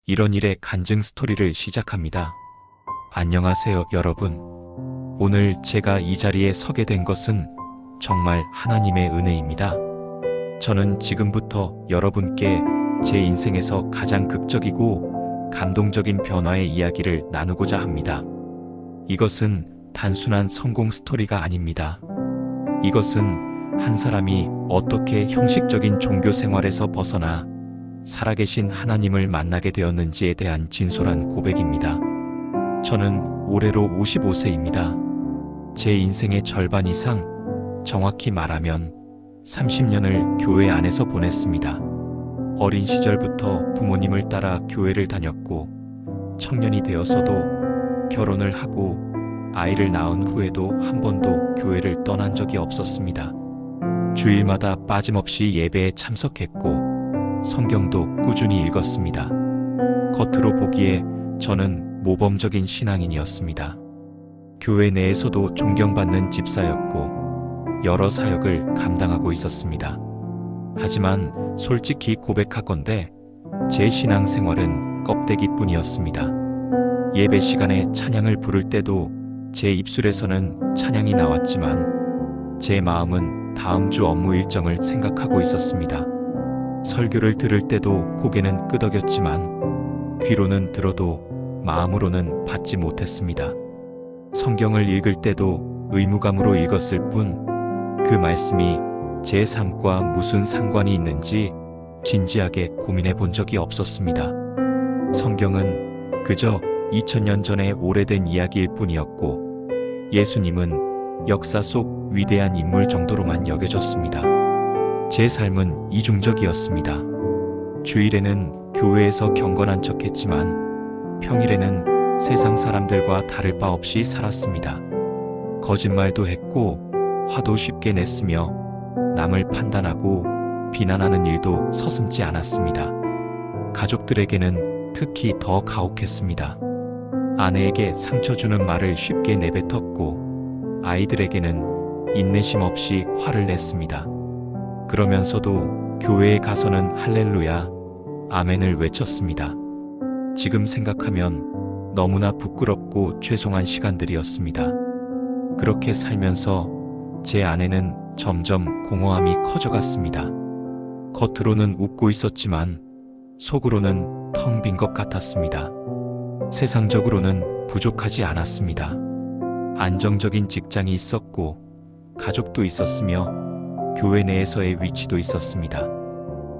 이런 일의 간증 스토리를 시작합니다. 안녕하세요, 여러분. 오늘 제가 이 자리에 서게 된 것은 정말 하나님의 은혜입니다. 저는 지금부터 여러분께 제 인생에서 가장 극적이고 감동적인 변화의 이야기를 나누고자 합니다. 이것은 단순한 성공 스토리가 아닙니다. 이것은 한 사람이 어떻게 형식적인 종교 생활에서 벗어나 살아계신 하나님을 만나게 되었는지에 대한 진솔한 고백입니다. 저는 올해로 55세입니다. 제 인생의 절반 이상, 정확히 말하면 30년을 교회 안에서 보냈습니다. 어린 시절부터 부모님을 따라 교회를 다녔고, 청년이 되어서도 결혼을 하고 아이를 낳은 후에도 한 번도 교회를 떠난 적이 없었습니다. 주일마다 빠짐없이 예배에 참석했고, 성경도 꾸준히 읽었습니다. 겉으로 보기에 저는 모범적인 신앙인이었습니다. 교회 내에서도 존경받는 집사였고, 여러 사역을 감당하고 있었습니다. 하지만 솔직히 고백하건대 제 신앙 생활은 껍데기뿐이었습니다. 예배 시간에 찬양을 부를 때도 제 입술에서는 찬양이 나왔지만 제 마음은 다음 주 업무 일정을 생각하고 있었습니다. 설교를 들을 때도 고개는 끄덕였지만 귀로는 들어도 마음으로는 받지 못했습니다. 성경을 읽을 때도 의무감으로 읽었을 뿐 그 말씀이 제 삶과 무슨 상관이 있는지 진지하게 고민해 본 적이 없었습니다. 성경은 그저 2000년 전의 오래된 이야기일 뿐이었고, 예수님은 역사 속 위대한 인물 정도로만 여겨졌습니다. 제 삶은 이중적이었습니다. 주일에는 교회에서 경건한 척했지만 평일에는 세상 사람들과 다를 바 없이 살았습니다. 거짓말도 했고 화도 쉽게 냈으며 남을 판단하고 비난하는 일도 서슴지 않았습니다. 가족들에게는 특히 더 가혹했습니다. 아내에게 상처 주는 말을 쉽게 내뱉었고, 아이들에게는 인내심 없이 화를 냈습니다. 그러면서도 교회에 가서는 할렐루야, 아멘을 외쳤습니다. 지금 생각하면 너무나 부끄럽고 죄송한 시간들이었습니다. 그렇게 살면서 제 안에는 점점 공허함이 커져갔습니다. 겉으로는 웃고 있었지만 속으로는 텅 빈 것 같았습니다. 세상적으로는 부족하지 않았습니다. 안정적인 직장이 있었고, 가족도 있었으며 교회 내에서의 위치도 있었습니다.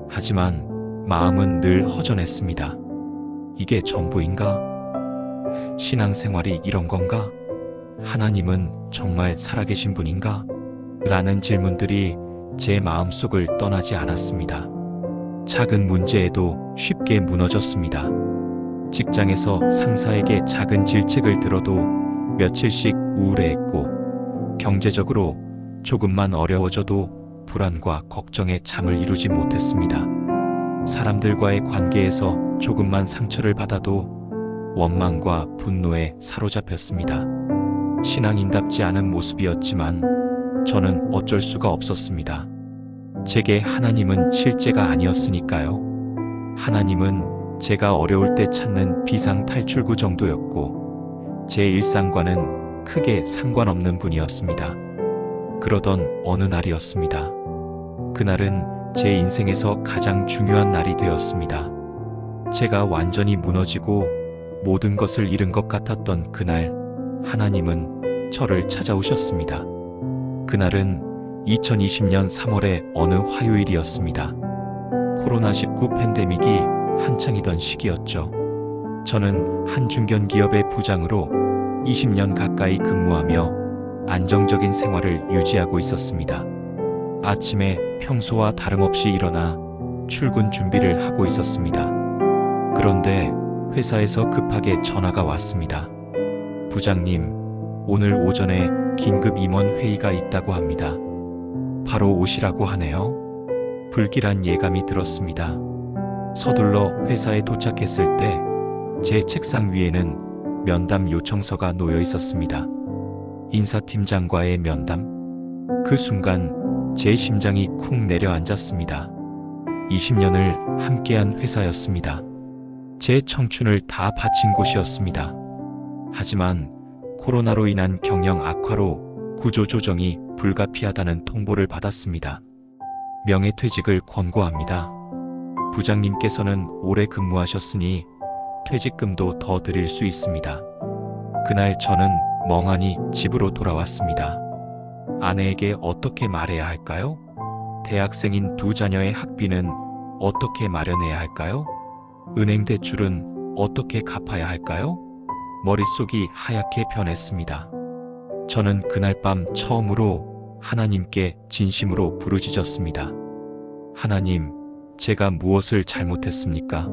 하지만 마음은 늘 허전했습니다. 이게 전부인가? 신앙생활이 이런 건가? 하나님은 정말 살아계신 분인가? 라는 질문들이 제 마음속을 떠나지 않았습니다. 작은 문제에도 쉽게 무너졌습니다. 직장에서 상사에게 작은 질책을 들어도 며칠씩 우울해했고, 경제적으로 조금만 어려워져도 불안과 걱정에 잠을 이루지 못했습니다. 사람들과의 관계에서 조금만 상처를 받아도 원망과 분노에 사로잡혔습니다. 신앙인답지 않은 모습이었지만 저는 어쩔 수가 없었습니다. 제게 하나님은 실제가 아니었으니까요. 하나님은 제가 어려울 때 찾는 비상 탈출구 정도였고, 제 일상과는 크게 상관없는 분이었습니다. 그러던 어느 날이었습니다. 그날은 제 인생에서 가장 중요한 날이 되었습니다. 제가 완전히 무너지고 모든 것을 잃은 것 같았던 그날, 하나님은 저를 찾아오셨습니다. 그날은 2020년 3월의 어느 화요일이었습니다. 코로나19 팬데믹이 한창이던 시기였죠. 저는 한 중견기업의 부장으로 20년 가까이 근무하며 안정적인 생활을 유지하고 있었습니다. 아침에 평소와 다름없이 일어나 출근 준비를 하고 있었습니다. 그런데 회사에서 급하게 전화가 왔습니다. 부장님, 오늘 오전에 긴급 임원 회의가 있다고 합니다. 바로 오시라고 하네요. 불길한 예감이 들었습니다. 서둘러 회사에 도착했을 때 제 책상 위에는 면담 요청서가 놓여 있었습니다. 인사팀장과의 면담. 그 순간 제 심장이 쿵 내려앉았습니다. 20년을 함께한 회사였습니다. 제 청춘을 다 바친 곳이었습니다. 하지만 코로나로 인한 경영 악화로 구조조정이 불가피하다는 통보를 받았습니다. 명예퇴직을 권고합니다. 부장님께서는 오래 근무하셨으니 퇴직금도 더 드릴 수 있습니다. 그날 저는 멍하니 집으로 돌아왔습니다. 아내에게 어떻게 말해야 할까요? 대학생인 두 자녀의 학비는 어떻게 마련해야 할까요? 은행 대출은 어떻게 갚아야 할까요? 머릿속이 하얗게 변했습니다. 저는 그날 밤 처음으로 하나님께 진심으로 부르짖었습니다. 하나님, 제가 무엇을 잘못했습니까?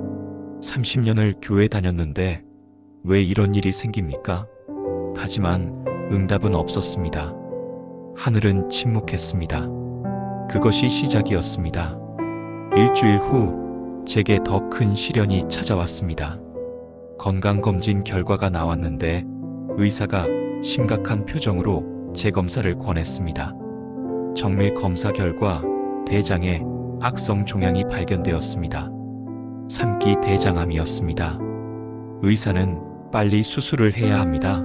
30년을 교회 다녔는데 왜 이런 일이 생깁니까? 하지만 응답은 없었습니다. 하늘은 침묵했습니다. 그것이 시작이었습니다. 일주일 후 제게 더 큰 시련이 찾아왔습니다. 건강검진 결과가 나왔는데 의사가 심각한 표정으로 재검사를 권했습니다. 정밀 검사 결과 대장에 악성 종양이 발견되었습니다. 3기 대장암이었습니다. 의사는 빨리 수술을 해야 합니다.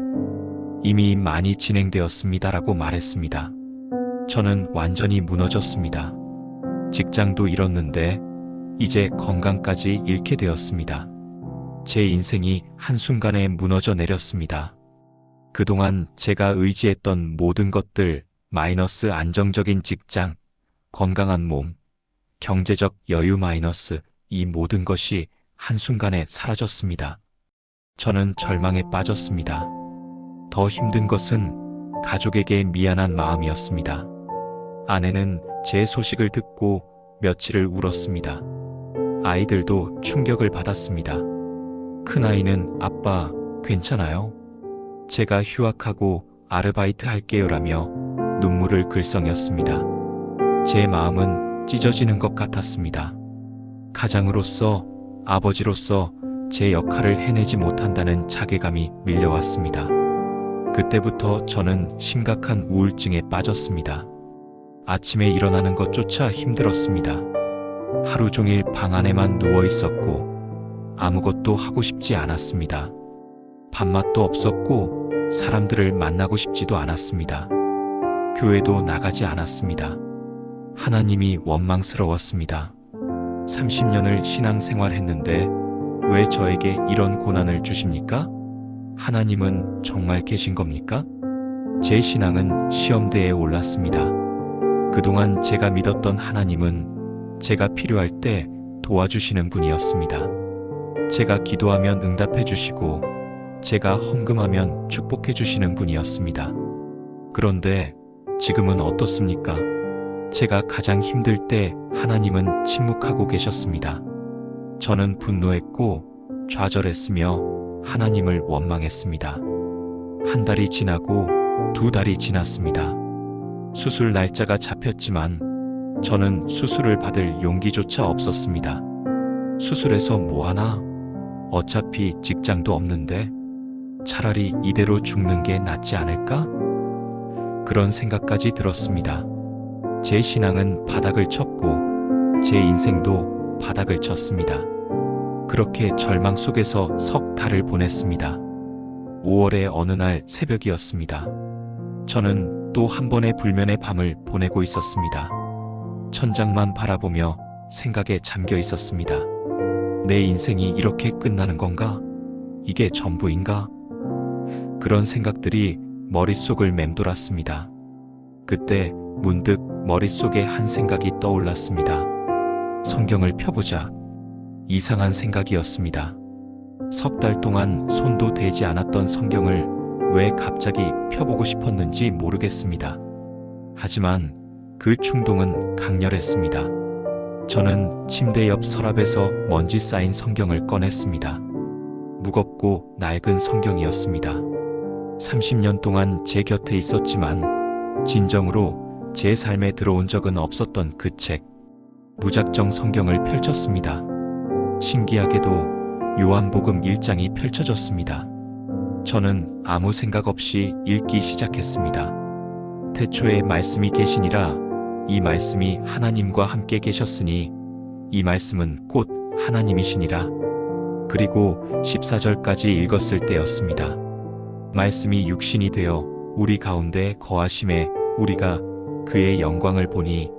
이미 많이 진행되었습니다라고 말했습니다. 저는 완전히 무너졌습니다. 직장도 잃었는데 이제 건강까지 잃게 되었습니다. 제 인생이 한순간에 무너져 내렸습니다. 그동안 제가 의지했던 모든 것들, 마이너스 안정적인 직장, 건강한 몸, 경제적 여유 마이너스 이 모든 것이 한순간에 사라졌습니다. 저는 절망에 빠졌습니다. 더 힘든 것은 가족에게 미안한 마음이었습니다. 아내는 제 소식을 듣고 며칠을 울었습니다. 아이들도 충격을 받았습니다. 큰아이는 아빠, 괜찮아요? 제가 휴학하고 아르바이트 할게요라며 눈물을 글썽였습니다. 제 마음은 찢어지는 것 같았습니다. 가장으로서, 아버지로서 제 역할을 해내지 못한다는 자괴감이 밀려왔습니다. 그때부터 저는 심각한 우울증에 빠졌습니다. 아침에 일어나는 것조차 힘들었습니다. 하루 종일 방 안에만 누워 있었고 아무것도 하고 싶지 않았습니다. 밥맛도 없었고 사람들을 만나고 싶지도 않았습니다. 교회도 나가지 않았습니다. 하나님이 원망스러웠습니다. 30년을 신앙생활했는데 왜 저에게 이런 고난을 주십니까? 하나님은 정말 계신 겁니까? 제 신앙은 시험대에 올랐습니다. 그동안 제가 믿었던 하나님은 제가 필요할 때 도와주시는 분이었습니다. 제가 기도하면 응답해 주시고 제가 헌금하면 축복해 주시는 분이었습니다. 그런데 지금은 어떻습니까? 제가 가장 힘들 때 하나님은 침묵하고 계셨습니다. 저는 분노했고 좌절했으며 하나님을 원망했습니다. 한 달이 지나고 두 달이 지났습니다. 수술 날짜가 잡혔지만 저는 수술을 받을 용기조차 없었습니다. 수술해서 뭐하나? 어차피 직장도 없는데 차라리 이대로 죽는 게 낫지 않을까? 그런 생각까지 들었습니다. 제 신앙은 바닥을 쳤고 제 인생도 바닥을 쳤습니다. 그렇게 절망 속에서 석 달을 보냈습니다. 5월의 어느 날 새벽이었습니다. 저는 또 한 번의 불면의 밤을 보내고 있었습니다. 천장만 바라보며 생각에 잠겨 있었습니다. 내 인생이 이렇게 끝나는 건가? 이게 전부인가? 그런 생각들이 머릿속을 맴돌았습니다. 그때 문득 머릿속에 한 생각이 떠올랐습니다. 성경을 펴보자. 이상한 생각이었습니다. 석 달 동안 손도 대지 않았던 성경을 왜 갑자기 펴보고 싶었는지 모르겠습니다. 하지만 그 충동은 강렬했습니다. 저는 침대 옆 서랍에서 먼지 쌓인 성경을 꺼냈습니다. 무겁고 낡은 성경이었습니다. 30년 동안 제 곁에 있었지만 진정으로 제 삶에 들어온 적은 없었던 그 책. 무작정 성경을 펼쳤습니다. 신기하게도 요한복음 1장이 펼쳐졌습니다. 저는 아무 생각 없이 읽기 시작했습니다. 태초에 말씀이 계시니라. 이 말씀이 하나님과 함께 계셨으니 이 말씀은 곧 하나님이시니라. 그리고 14절까지 읽었을 때였습니다. 말씀이 육신이 되어 우리 가운데 거하심에 우리가 그의 영광을 보니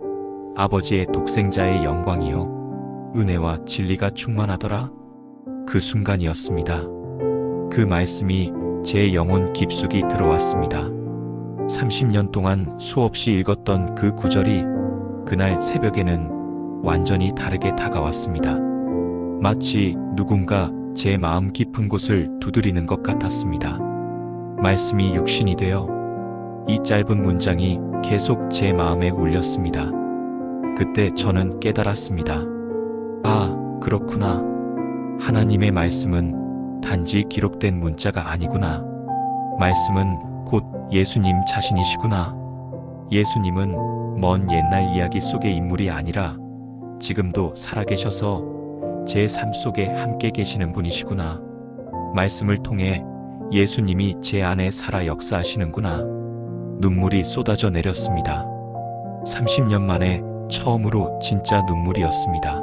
아버지의 독생자의 영광이요 은혜와 진리가 충만하더라. 그 순간이었습니다. 그 말씀이 제 영혼 깊숙이 들어왔습니다. 30년 동안 수없이 읽었던 그 구절이 그날 새벽에는 완전히 다르게 다가왔습니다. 마치 누군가 제 마음 깊은 곳을 두드리는 것 같았습니다. 말씀이 육신이 되어 이 짧은 문장이 계속 제 마음에 울렸습니다. 그때 저는 깨달았습니다. 아, 그렇구나. 하나님의 말씀은 단지 기록된 문자가 아니구나. 말씀은 곧 예수님 자신이시구나. 예수님은 먼 옛날 이야기 속의 인물이 아니라 지금도 살아계셔서 제 삶 속에 함께 계시는 분이시구나. 말씀을 통해 예수님이 제 안에 살아 역사하시는구나. 눈물이 쏟아져 내렸습니다. 30년 만에 처음으로 진짜 눈물이었습니다.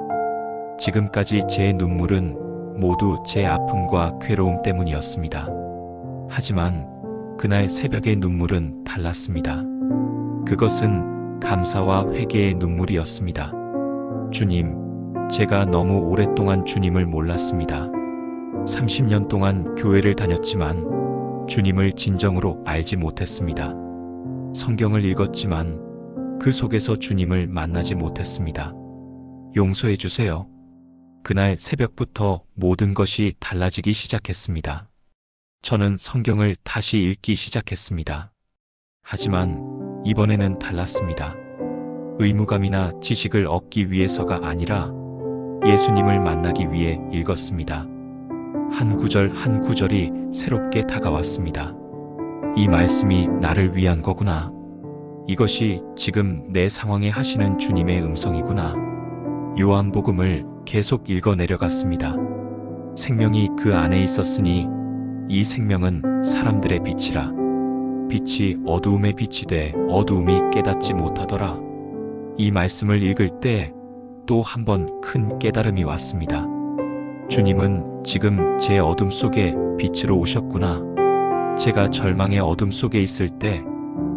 지금까지 제 눈물은 모두 제 아픔과 괴로움 때문이었습니다. 하지만 그날 새벽의 눈물은 달랐습니다. 그것은 감사와 회개의 눈물이었습니다. 주님, 제가 너무 오랫동안 주님을 몰랐습니다. 30년 동안 교회를 다녔지만 주님을 진정으로 알지 못했습니다. 성경을 읽었지만 그 속에서 주님을 만나지 못했습니다. 용서해 주세요. 그날 새벽부터 모든 것이 달라지기 시작했습니다. 저는 성경을 다시 읽기 시작했습니다. 하지만 이번에는 달랐습니다. 의무감이나 지식을 얻기 위해서가 아니라 예수님을 만나기 위해 읽었습니다. 한 구절 한 구절이 새롭게 다가왔습니다. 이 말씀이 나를 위한 거구나. 이것이 지금 내 상황에 하시는 주님의 음성이구나. 요한복음을 계속 읽어 내려갔습니다. 생명이 그 안에 있었으니 이 생명은 사람들의 빛이라. 빛이 어두움에 빛이 돼 어두움이 깨닫지 못하더라. 이 말씀을 읽을 때 또 한 번 큰 깨달음이 왔습니다. 주님은 지금 제 어둠 속에 빛으로 오셨구나. 제가 절망의 어둠 속에 있을 때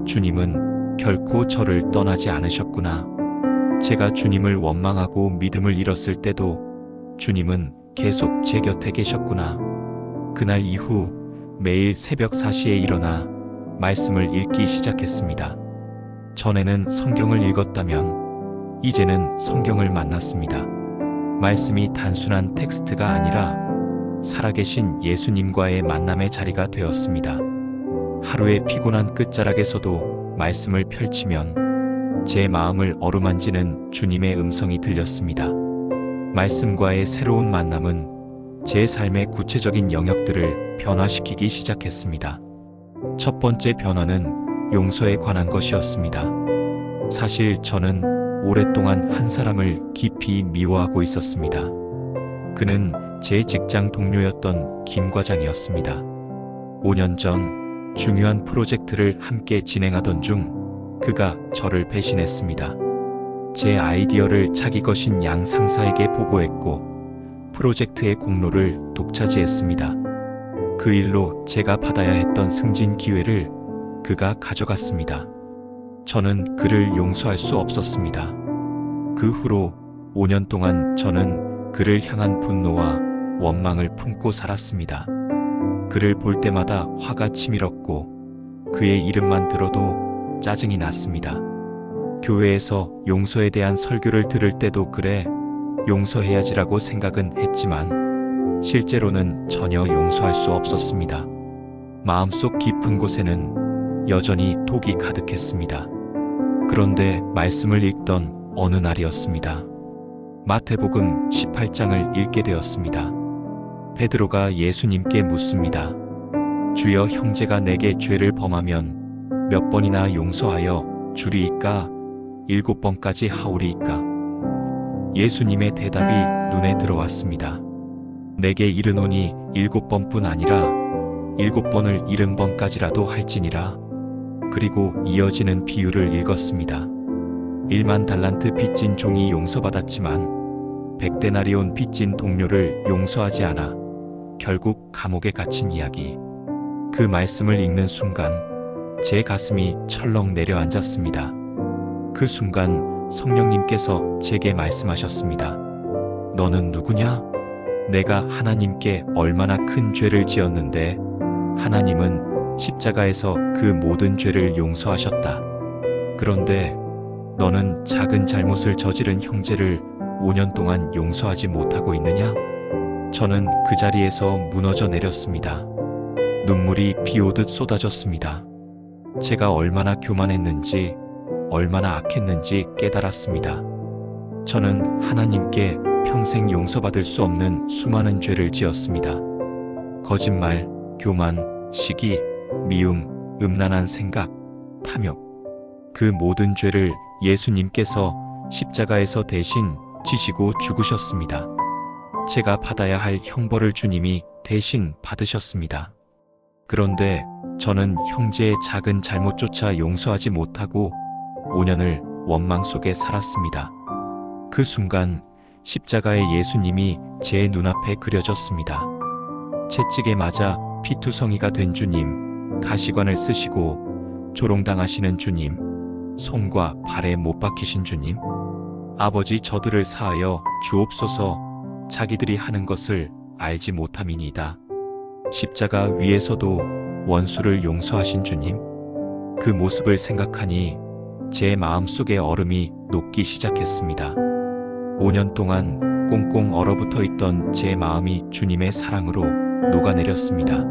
주님은 결코 저를 떠나지 않으셨구나. 제가 주님을 원망하고 믿음을 잃었을 때도 주님은 계속 제 곁에 계셨구나. 그날 이후 매일 새벽 4시에 일어나 말씀을 읽기 시작했습니다. 전에는 성경을 읽었다면 이제는 성경을 만났습니다. 말씀이 단순한 텍스트가 아니라 살아계신 예수님과의 만남의 자리가 되었습니다. 하루의 피곤한 끝자락에서도 말씀을 펼치면 제 마음을 어루만지는 주님의 음성이 들렸습니다. 말씀과의 새로운 만남은 제 삶의 구체적인 영역들을 변화시키기 시작했습니다. 첫 번째 변화는 용서에 관한 것이었습니다. 사실 저는 오랫동안 한 사람을 깊이 미워하고 있었습니다. 그는 제 직장 동료였던 김 과장이었습니다. 5년 전 중요한 프로젝트를 함께 진행하던 중 그가 저를 배신했습니다. 제 아이디어를 자기 것인 양 상사에게 보고했고 프로젝트의 공로를 독차지했습니다. 그 일로 제가 받아야 했던 승진 기회를 그가 가져갔습니다. 저는 그를 용서할 수 없었습니다. 그 후로 5년 동안 저는 그를 향한 분노와 원망을 품고 살았습니다. 그를 볼 때마다 화가 치밀었고 그의 이름만 들어도 짜증이 났습니다. 교회에서 용서에 대한 설교를 들을 때도 그래, 용서해야지라고 생각은 했지만 실제로는 전혀 용서할 수 없었습니다. 마음속 깊은 곳에는 여전히 독이 가득했습니다. 그런데 말씀을 읽던 어느 날이었습니다. 마태복음 18장을 읽게 되었습니다. 베드로가 예수님께 묻습니다. 주여, 형제가 내게 죄를 범하면 몇 번이나 용서하여 주리이까? 7번까지 하오리이까? 예수님의 대답이 눈에 들어왔습니다. 내게 이르노니 7번뿐 아니라 7번을 70번까지라도 할지니라. 그리고 이어지는 비유를 읽었습니다. 1만 달란트 빚진 종이 용서받았지만 100데나리온 빚진 동료를 용서하지 않아 결국 감옥에 갇힌 이야기. 그 말씀을 읽는 순간 제 가슴이 철렁 내려앉았습니다. 그 순간 성령님께서 제게 말씀하셨습니다. 너는 누구냐? 내가 하나님께 얼마나 큰 죄를 지었는데 하나님은 십자가에서 그 모든 죄를 용서하셨다. 그런데 너는 작은 잘못을 저지른 형제를 5년 동안 용서하지 못하고 있느냐? 저는 그 자리에서 무너져 내렸습니다. 눈물이 비 오듯 쏟아졌습니다. 제가 얼마나 교만했는지, 얼마나 악했는지 깨달았습니다. 저는 하나님께 평생 용서받을 수 없는 수많은 죄를 지었습니다. 거짓말, 교만, 시기, 미움, 음란한 생각, 탐욕. 그 모든 죄를 예수님께서 십자가에서 대신 지시고 죽으셨습니다. 제가 받아야 할 형벌을 주님이 대신 받으셨습니다. 그런데 저는 형제의 작은 잘못조차 용서하지 못하고 5년을 원망 속에 살았습니다. 그 순간 십자가의 예수님이 제 눈앞에 그려졌습니다. 채찍에 맞아 피투성이가 된 주님, 가시관을 쓰시고 조롱당하시는 주님, 손과 발에 못 박히신 주님. 아버지, 저들을 사하여 주옵소서. 자기들이 하는 것을 알지 못함이니이다. 십자가 위에서도 원수를 용서하신 주님. 그 모습을 생각하니 제 마음속에 얼음이 녹기 시작했습니다. 5년 동안 꽁꽁 얼어붙어 있던 제 마음이 주님의 사랑으로 녹아내렸습니다.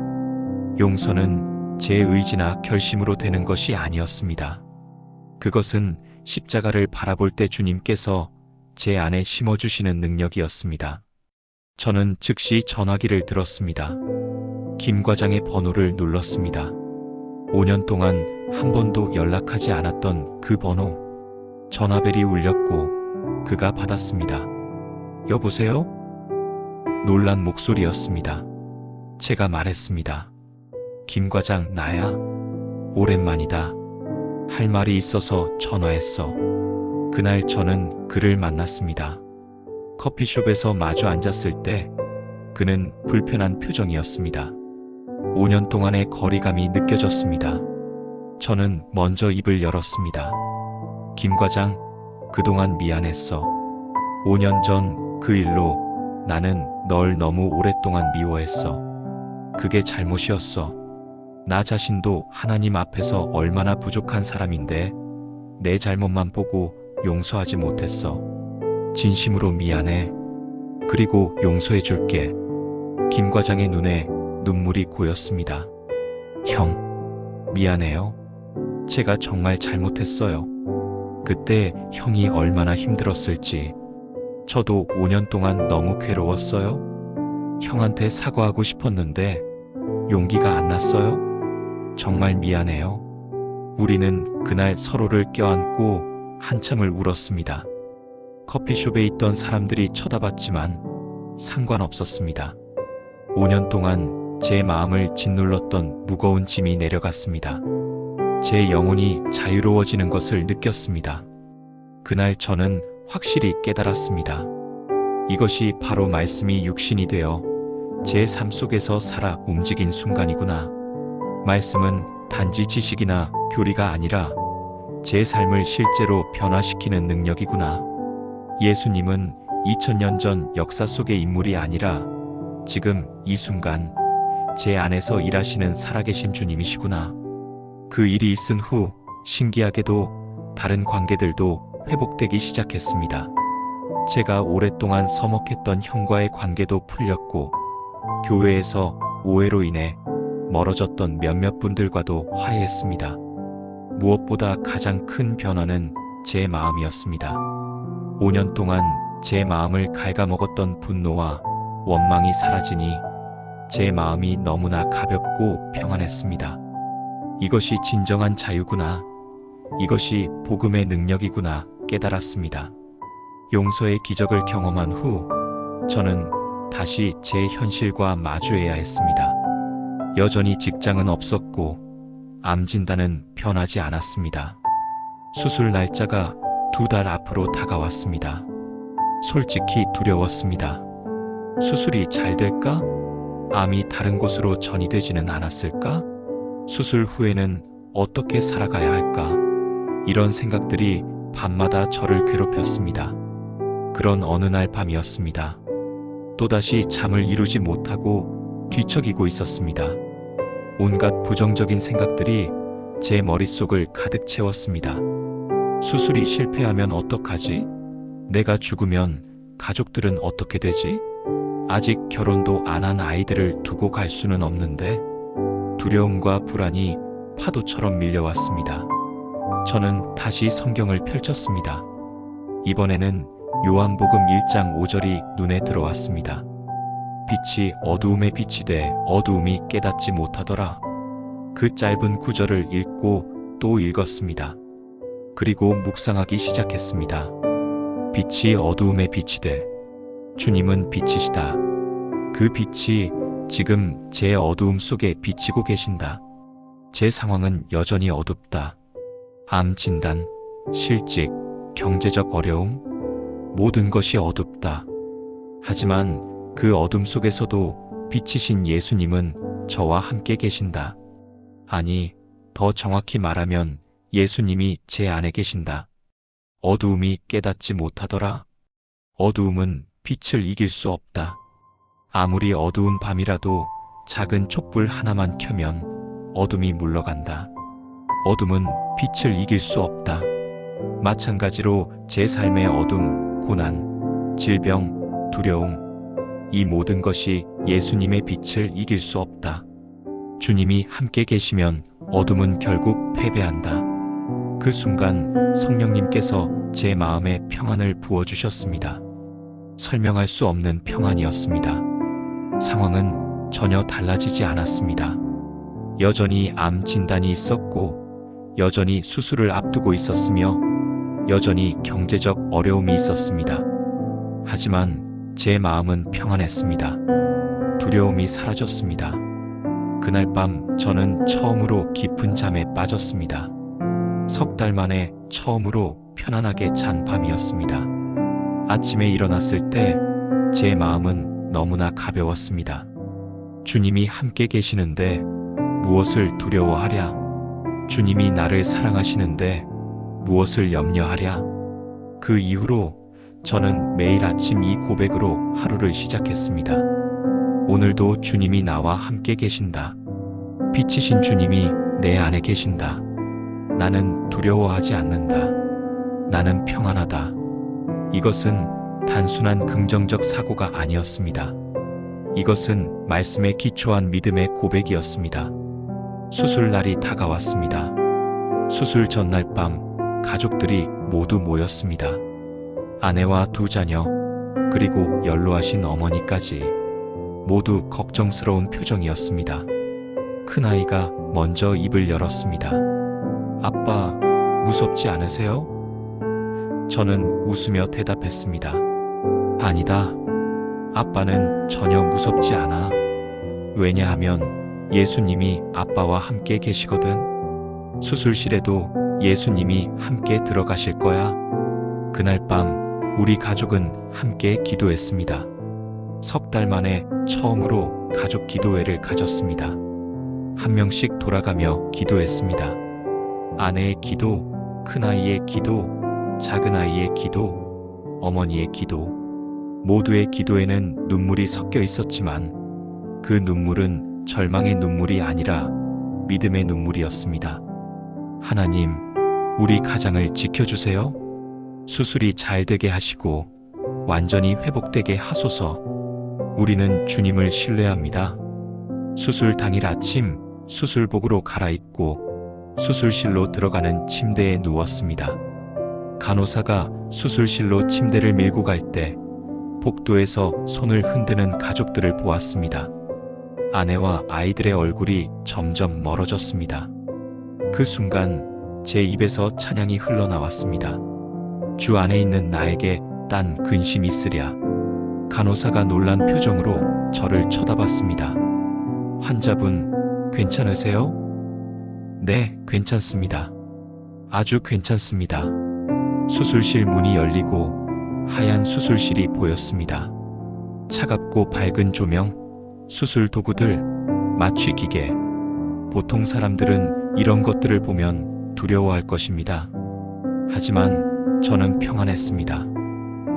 용서는 제 의지나 결심으로 되는 것이 아니었습니다. 그것은 십자가를 바라볼 때 주님께서 제 안에 심어주시는 능력이었습니다. 저는 즉시 전화기를 들었습니다. 김 과장의 번호를 눌렀습니다. 5년 동안 한 번도 연락하지 않았던 그 번호. 전화벨이 울렸고 그가 받았습니다. 여보세요? 놀란 목소리였습니다. 제가 말했습니다. 김 과장, 나야. 오랜만이다. 할 말이 있어서 전화했어. 그날 저는 그를 만났습니다. 커피숍에서 마주 앉았을 때 그는 불편한 표정이었습니다. 5년 동안의 거리감이 느껴졌습니다. 저는 먼저 입을 열었습니다. 김 과장, 그동안 미안했어. 5년 전 그 일로 나는 널 너무 오랫동안 미워했어. 그게 잘못이었어. 나 자신도 하나님 앞에서 얼마나 부족한 사람인데 내 잘못만 보고 용서하지 못했어. 진심으로 미안해. 그리고 용서해 줄게. 김 과장의 눈에 눈물이 고였습니다. 형, 미안해요. 제가 정말 잘못했어요. 그때 형이 얼마나 힘들었을지. 저도 5년 동안 너무 괴로웠어요. 형한테 사과하고 싶었는데 용기가 안 났어요. 정말 미안해요. 우리는 그날 서로를 껴안고 한참을 울었습니다. 커피숍에 있던 사람들이 쳐다봤지만 상관없었습니다. 5년 동안 제 마음을 짓눌렀던 무거운 짐이 내려갔습니다. 제 영혼이 자유로워지는 것을 느꼈습니다. 그날 저는 확실히 깨달았습니다. 이것이 바로 말씀이 육신이 되어 제 삶 속에서 살아 움직인 순간이구나. 말씀은 단지 지식이나 교리가 아니라 제 삶을 실제로 변화시키는 능력이구나. 예수님은 2000년 전 역사 속의 인물이 아니라 지금 이 순간 제 안에서 일하시는 살아계신 주님이시구나. 그 일이 있은 후 신기하게도 다른 관계들도 회복되기 시작했습니다. 제가 오랫동안 서먹했던 형과의 관계도 풀렸고 교회에서 오해로 인해 멀어졌던 몇몇 분들과도 화해했습니다. 무엇보다 가장 큰 변화는 제 마음이었습니다. 5년 동안 제 마음을 갉아먹었던 분노와 원망이 사라지니 제 마음이 너무나 가볍고 평안했습니다. 이것이 진정한 자유구나. 이것이 복음의 능력이구나 깨달았습니다. 용서의 기적을 경험한 후 저는 다시 제 현실과 마주해야 했습니다. 여전히 직장은 없었고 암 진단은 변하지 않았습니다. 수술 날짜가 2달 앞으로 다가왔습니다. 솔직히 두려웠습니다. 수술이 잘 될까? 암이 다른 곳으로 전이되지는 않았을까? 수술 후에는 어떻게 살아가야 할까? 이런 생각들이 밤마다 저를 괴롭혔습니다. 그런 어느 날 밤이었습니다. 또다시 잠을 이루지 못하고 뒤척이고 있었습니다. 온갖 부정적인 생각들이 제 머릿속을 가득 채웠습니다. 수술이 실패하면 어떡하지? 내가 죽으면 가족들은 어떻게 되지? 아직 결혼도 안 한 아이들을 두고 갈 수는 없는데 두려움과 불안이 파도처럼 밀려왔습니다. 저는 다시 성경을 펼쳤습니다. 이번에는 요한복음 1장 5절이 눈에 들어왔습니다. 빛이 어두움에 빛이 돼 어두움이 깨닫지 못하더라. 그 짧은 구절을 읽고 또 읽었습니다. 그리고 묵상하기 시작했습니다. 빛이 어두움에 빛이 돼. 주님은 빛이시다. 그 빛이 지금 제 어두움 속에 비치고 계신다. 제 상황은 여전히 어둡다. 암 진단, 실직, 경제적 어려움, 모든 것이 어둡다. 하지만 그 어둠 속에서도 빛이신 예수님은 저와 함께 계신다. 아니, 더 정확히 말하면 예수님이 제 안에 계신다. 어두움이 깨닫지 못하더라. 어두움은 빛을 이길 수 없다. 아무리 어두운 밤이라도 작은 촛불 하나만 켜면 어둠이 물러간다. 어둠은 빛을 이길 수 없다. 마찬가지로 제 삶의 어둠, 고난, 질병, 두려움, 이 모든 것이 예수님의 빛을 이길 수 없다. 주님이 함께 계시면 어둠은 결국 패배한다. 그 순간 성령님께서 제 마음에 평안을 부어주셨습니다. 설명할 수 없는 평안이었습니다. 상황은 전혀 달라지지 않았습니다. 여전히 암 진단이 있었고, 여전히 수술을 앞두고 있었으며, 여전히 경제적 어려움이 있었습니다. 하지만 제 마음은 평안했습니다. 두려움이 사라졌습니다. 그날 밤 저는 처음으로 깊은 잠에 빠졌습니다. 석 달 만에 처음으로 편안하게 잔 밤이었습니다. 아침에 일어났을 때 제 마음은 너무나 가벼웠습니다. 주님이 함께 계시는데 무엇을 두려워하랴? 주님이 나를 사랑하시는데 무엇을 염려하랴? 그 이후로 저는 매일 아침 이 고백으로 하루를 시작했습니다. 오늘도 주님이 나와 함께 계신다. 빛이신 주님이 내 안에 계신다. 나는 두려워하지 않는다. 나는 평안하다. 이것은 단순한 긍정적 사고가 아니었습니다. 이것은 말씀에 기초한 믿음의 고백이었습니다. 수술 날이 다가왔습니다. 수술 전날 밤 가족들이 모두 모였습니다. 아내와 두 자녀, 그리고 연로하신 어머니까지 모두 걱정스러운 표정이었습니다. 큰아이가 먼저 입을 열었습니다. 아빠, 무섭지 않으세요? 저는 웃으며 대답했습니다. 아니다. 아빠는 전혀 무섭지 않아. 왜냐하면 예수님이 아빠와 함께 계시거든. 수술실에도 예수님이 함께 들어가실 거야. 그날 밤 우리 가족은 함께 기도했습니다. 석 달 만에 처음으로 가족 기도회를 가졌습니다. 한 명씩 돌아가며 기도했습니다. 아내의 기도, 큰아이의 기도, 작은아이의 기도, 어머니의 기도. 모두의 기도에는 눈물이 섞여 있었지만 그 눈물은 절망의 눈물이 아니라 믿음의 눈물이었습니다. 하나님, 우리 가장을 지켜주세요. 수술이 잘 되게 하시고 완전히 회복되게 하소서. 우리는 주님을 신뢰합니다. 수술 당일 아침 수술복으로 갈아입고 수술실로 들어가는 침대에 누웠습니다. 간호사가 수술실로 침대를 밀고 갈 때 복도에서 손을 흔드는 가족들을 보았습니다. 아내와 아이들의 얼굴이 점점 멀어졌습니다. 그 순간 제 입에서 찬양이 흘러나왔습니다. 주 안에 있는 나에게 딴 근심 있으랴. 간호사가 놀란 표정으로 저를 쳐다봤습니다. 환자분, 괜찮으세요? 네, 괜찮습니다. 아주 괜찮습니다. 수술실 문이 열리고 하얀 수술실이 보였습니다. 차갑고 밝은 조명, 수술 도구들, 마취 기계. 보통 사람들은 이런 것들을 보면 두려워할 것입니다. 하지만 저는 평안했습니다.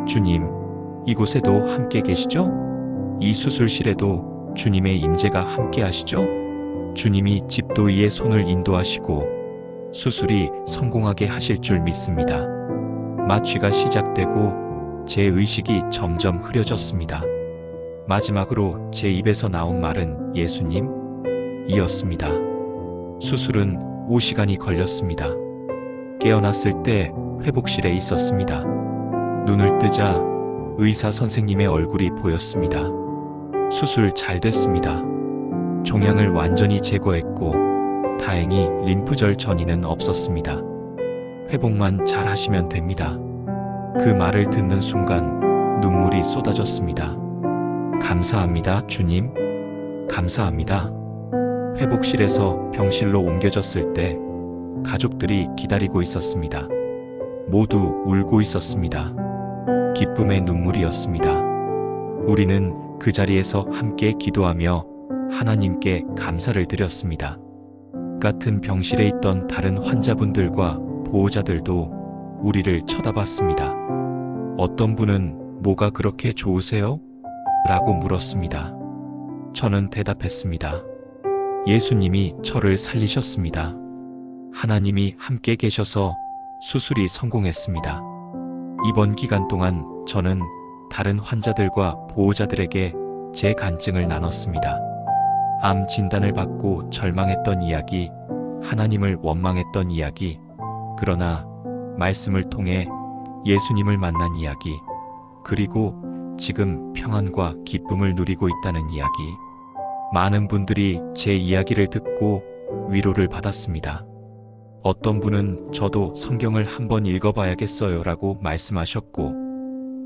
주님, 이곳에도 함께 계시죠? 이 수술실에도 주님의 임재가 함께 하시죠? 주님이 집도이의 손을 인도하시고 수술이 성공하게 하실 줄 믿습니다. 마취가 시작되고 제 의식이 점점 흐려졌습니다. 마지막으로 제 입에서 나온 말은 예수님? 이었습니다. 수술은 5시간이 걸렸습니다. 깨어났을 때 회복실에 있었습니다. 눈을 뜨자 의사 선생님의 얼굴이 보였습니다. 수술 잘 됐습니다. 종양을 완전히 제거했고 다행히 림프절 전이는 없었습니다. 회복만 잘 하시면 됩니다. 그 말을 듣는 순간 눈물이 쏟아졌습니다. 감사합니다, 주님. 감사합니다. 회복실에서 병실로 옮겨졌을 때 가족들이 기다리고 있었습니다. 모두 울고 있었습니다. 기쁨의 눈물이었습니다. 우리는 그 자리에서 함께 기도하며 하나님께 감사를 드렸습니다. 같은 병실에 있던 다른 환자분들과 보호자들도 우리를 쳐다봤습니다. 어떤 분은 뭐가 그렇게 좋으세요? 라고 물었습니다. 저는 대답했습니다. 예수님이 저를 살리셨습니다. 하나님이 함께 계셔서 수술이 성공했습니다. 이번 기간 동안 저는 다른 환자들과 보호자들에게 제 간증을 나눴습니다. 암 진단을 받고 절망했던 이야기, 하나님을 원망했던 이야기, 그러나 말씀을 통해 예수님을 만난 이야기, 그리고 지금 평안과 기쁨을 누리고 있다는 이야기. 많은 분들이 제 이야기를 듣고 위로를 받았습니다. 어떤 분은 저도 성경을 한번 읽어봐야겠어요 라고 말씀하셨고,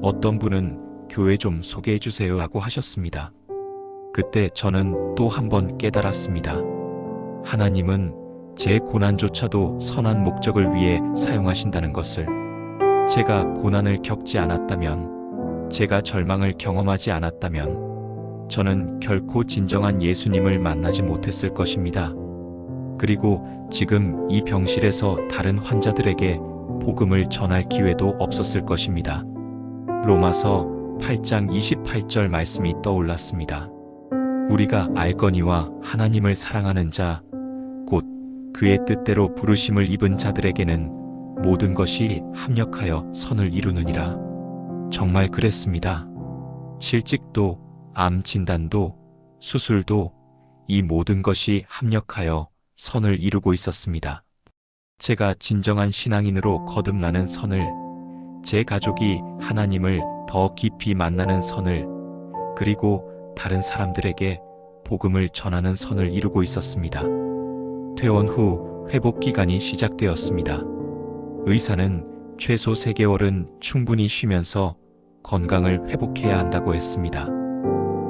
어떤 분은 교회 좀 소개해 주세요 라고 하셨습니다. 그때 저는 또 한 번 깨달았습니다. 하나님은 제 고난조차도 선한 목적을 위해 사용하신다는 것을. 제가 고난을 겪지 않았다면, 제가 절망을 경험하지 않았다면, 저는 결코 진정한 예수님을 만나지 못했을 것입니다. 그리고 지금 이 병실에서 다른 환자들에게 복음을 전할 기회도 없었을 것입니다. 로마서 8장 28절 말씀이 떠올랐습니다. 우리가 알거니와 하나님을 사랑하는 자, 곧 그의 뜻대로 부르심을 입은 자들에게는 모든 것이 합력하여 선을 이루느니라. 정말 그랬습니다. 실직도, 암 진단도, 수술도 이 모든 것이 합력하여 선을 이루고 있었습니다. 제가 진정한 신앙인으로 거듭나는 선을, 제 가족이 하나님을 더 깊이 만나는 선을, 그리고 다른 사람들에게 복음을 전하는 선을 이루고 있었습니다. 퇴원 후 회복 기간이 시작되었습니다. 의사는 최소 3개월은 충분히 쉬면서 건강을 회복해야 한다고 했습니다.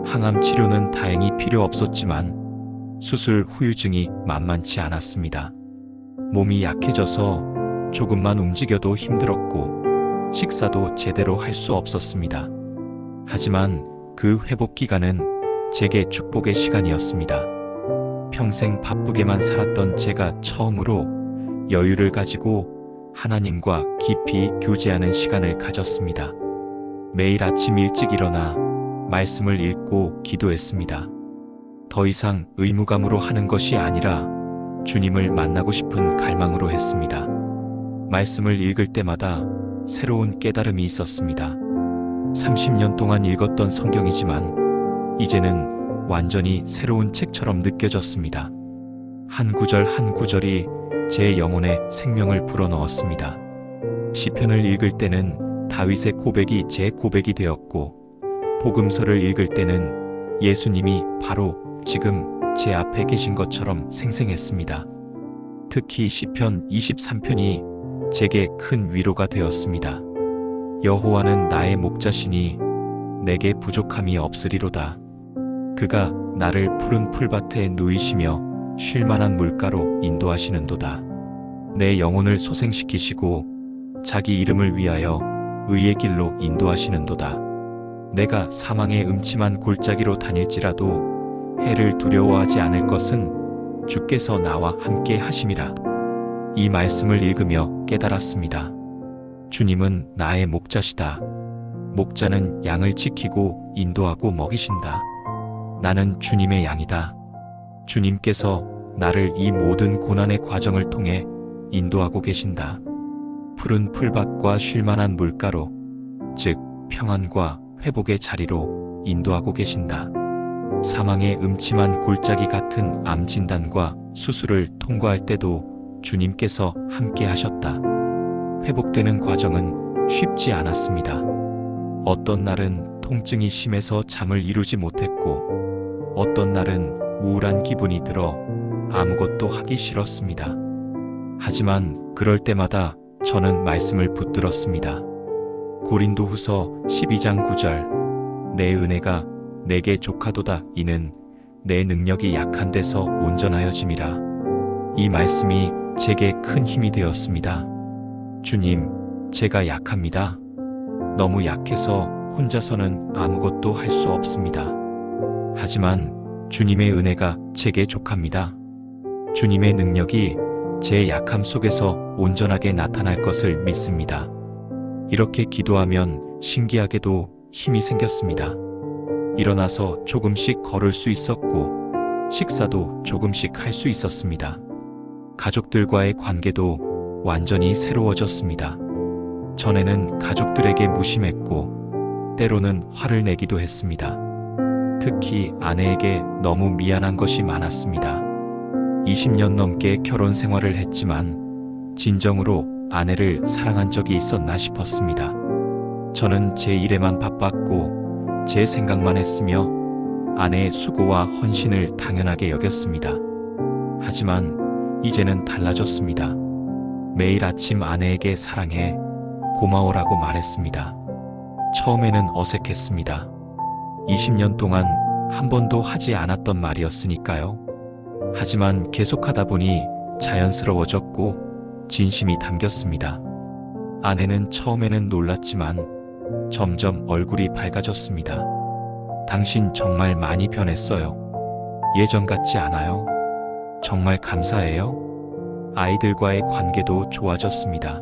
항암 치료는 다행히 필요 없었지만 수술 후유증이 만만치 않았습니다. 몸이 약해져서 조금만 움직여도 힘들었고 식사도 제대로 할 수 없었습니다. 하지만 그 회복 기간은 제게 축복의 시간이었습니다. 평생 바쁘게만 살았던 제가 처음으로 여유를 가지고 하나님과 깊이 교제하는 시간을 가졌습니다. 매일 아침 일찍 일어나 말씀을 읽고 기도했습니다. 더 이상 의무감으로 하는 것이 아니라 주님을 만나고 싶은 갈망으로 했습니다. 말씀을 읽을 때마다 새로운 깨달음이 있었습니다. 30년 동안 읽었던 성경이지만 이제는 완전히 새로운 책처럼 느껴졌습니다. 한 구절 한 구절이 제 영혼에 생명을 불어넣었습니다. 시편을 읽을 때는 다윗의 고백이 제 고백이 되었고, 복음서를 읽을 때는 예수님이 바로 지금 제 앞에 계신 것처럼 생생했습니다. 특히 시편 23편이 제게 큰 위로가 되었습니다. 여호와는 나의 목자시니 내게 부족함이 없으리로다. 그가 나를 푸른 풀밭에 누이시며 쉴 만한 물가로 인도하시는도다. 내 영혼을 소생시키시고 자기 이름을 위하여 의의 길로 인도하시는도다. 내가 사망의 음침한 골짜기로 다닐지라도 해를 두려워하지 않을 것은 주께서 나와 함께 하심이라. 이 말씀을 읽으며 깨달았습니다. 주님은 나의 목자시다. 목자는 양을 지키고 인도하고 먹이신다. 나는 주님의 양이다. 주님께서 나를 이 모든 고난의 과정을 통해 인도하고 계신다. 푸른 풀밭과 쉴만한 물가로, 즉 평안과 회복의 자리로 인도하고 계신다. 사망의 음침한 골짜기 같은 암 진단과 수술을 통과할 때도 주님께서 함께 하셨다. 회복되는 과정은 쉽지 않았습니다. 어떤 날은 통증이 심해서 잠을 이루지 못했고, 어떤 날은 우울한 기분이 들어 아무것도 하기 싫었습니다. 하지만 그럴 때마다 저는 말씀을 붙들었습니다. 고린도후서 12장 9절, 내 은혜가 내게 족하도다. 이는 내 능력이 약한 데서 온전하여짐이라. 이 말씀이 제게 큰 힘이 되었습니다. 주님, 제가 약합니다. 너무 약해서 혼자서는 아무것도 할 수 없습니다. 하지만 주님의 은혜가 제게 족합니다. 주님의 능력이 제 약함 속에서 온전하게 나타날 것을 믿습니다. 이렇게 기도하면 신기하게도 힘이 생겼습니다. 일어나서 조금씩 걸을 수 있었고, 식사도 조금씩 할 수 있었습니다. 가족들과의 관계도 완전히 새로워졌습니다. 전에는 가족들에게 무심했고, 때로는 화를 내기도 했습니다. 특히 아내에게 너무 미안한 것이 많았습니다. 20년 넘게 결혼 생활을 했지만 진정으로 아내를 사랑한 적이 있었나 싶었습니다. 저는 제 일에만 바빴고 제 생각만 했으며 아내의 수고와 헌신을 당연하게 여겼습니다. 하지만 이제는 달라졌습니다. 매일 아침 아내에게 사랑해, 고마워라고 말했습니다. 처음에는 어색했습니다. 20년 동안 한 번도 하지 않았던 말이었으니까요. 하지만 계속하다 보니 자연스러워졌고 진심이 담겼습니다. 아내는 처음에는 놀랐지만 점점 얼굴이 밝아졌습니다. 당신 정말 많이 변했어요. 예전 같지 않아요. 정말 감사해요. 아이들과의 관계도 좋아졌습니다.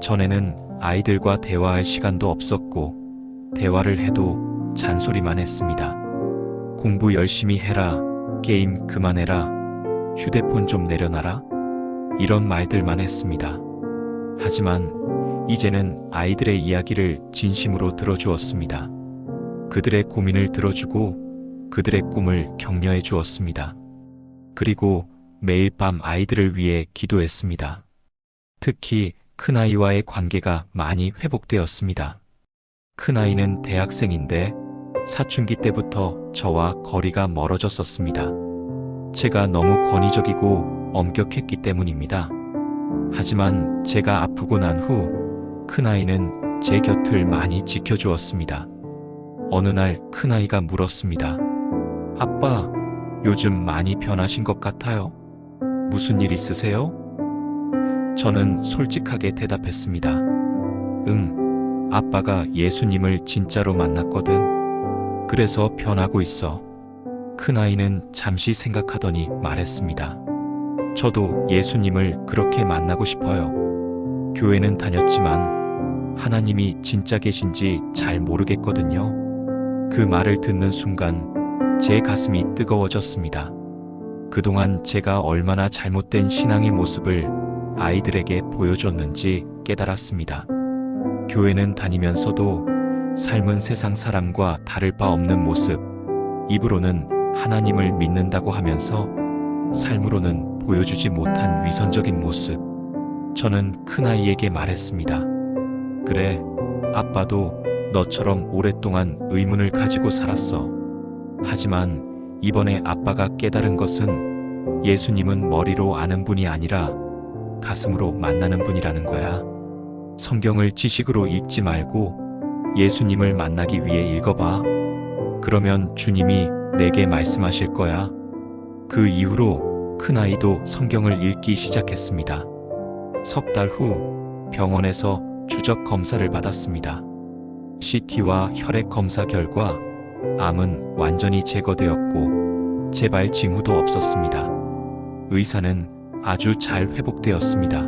전에는 아이들과 대화할 시간도 없었고, 대화를 해도 잔소리만 했습니다. 공부 열심히 해라, 게임 그만해라, 휴대폰 좀 내려놔라, 이런 말들만 했습니다. 하지만 이제는 아이들의 이야기를 진심으로 들어주었습니다. 그들의 고민을 들어주고 그들의 꿈을 격려해 주었습니다. 그리고 매일 밤 아이들을 위해 기도했습니다. 특히 큰아이와의 관계가 많이 회복되었습니다. 큰아이는 대학생인데 사춘기 때부터 저와 거리가 멀어졌었습니다. 제가 너무 권위적이고 엄격했기 때문입니다. 하지만 제가 아프고 난 후 큰아이는 제 곁을 많이 지켜주었습니다. 어느 날 큰아이가 물었습니다. 아빠, 요즘 많이 변하신 것 같아요. 무슨 일 있으세요? 저는 솔직하게 대답했습니다. 응, 아빠가 예수님을 진짜로 만났거든. 그래서 변하고 있어. 큰아이는 잠시 생각하더니 말했습니다. 저도 예수님을 그렇게 만나고 싶어요. 교회는 다녔지만 하나님이 진짜 계신지 잘 모르겠거든요. 그 말을 듣는 순간 제 가슴이 뜨거워졌습니다. 그동안 제가 얼마나 잘못된 신앙의 모습을 아이들에게 보여줬는지 깨달았습니다. 교회는 다니면서도 삶은 세상 사람과 다를 바 없는 모습, 입으로는 하나님을 믿는다고 하면서 삶으로는 보여주지 못한 위선적인 모습. 저는 큰아이에게 말했습니다. 그래, 아빠도 너처럼 오랫동안 의문을 가지고 살았어. 하지만 이번에 아빠가 깨달은 것은 예수님은 머리로 아는 분이 아니라 가슴으로 만나는 분이라는 거야. 성경을 지식으로 읽지 말고 예수님을 만나기 위해 읽어봐. 그러면 주님이 내게 말씀하실 거야. 그 이후로 큰아이도 성경을 읽기 시작했습니다. 석 달 후 병원에서 추적 검사를 받았습니다. CT와 혈액 검사 결과 암은 완전히 제거되었고 재발 징후도 없었습니다. 의사는 아주 잘 회복되었습니다.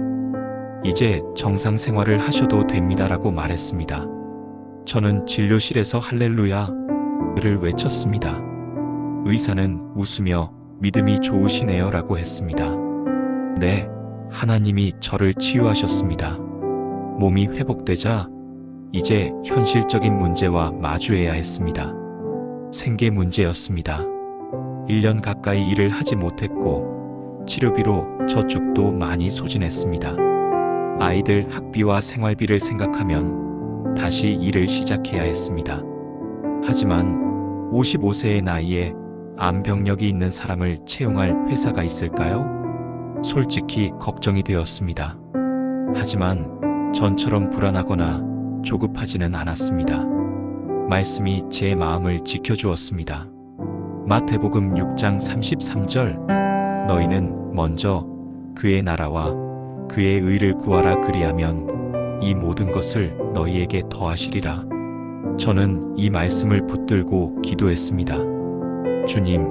이제 정상 생활을 하셔도 됩니다라고 말했습니다. 저는 진료실에서 할렐루야를 외쳤습니다. 의사는 웃으며 믿음이 좋으시네요 라고 했습니다. 네, 하나님이 저를 치유하셨습니다. 몸이 회복되자 이제 현실적인 문제와 마주해야 했습니다. 생계 문제였습니다. 1년 가까이 일을 하지 못했고 치료비로 저축도 많이 소진했습니다. 아이들 학비와 생활비를 생각하면 다시 일을 시작해야 했습니다. 하지만 55세의 나이에 암병력이 있는 사람을 채용할 회사가 있을까요? 솔직히 걱정이 되었습니다. 하지만 전처럼 불안하거나 조급하지는 않았습니다. 말씀이 제 마음을 지켜주었습니다. 마태복음 6장 33절 너희는 먼저 그의 나라와 그의 의를 구하라 그리하면 이 모든 것을 너희에게 더하시리라. 저는 이 말씀을 붙들고 기도했습니다. 주님,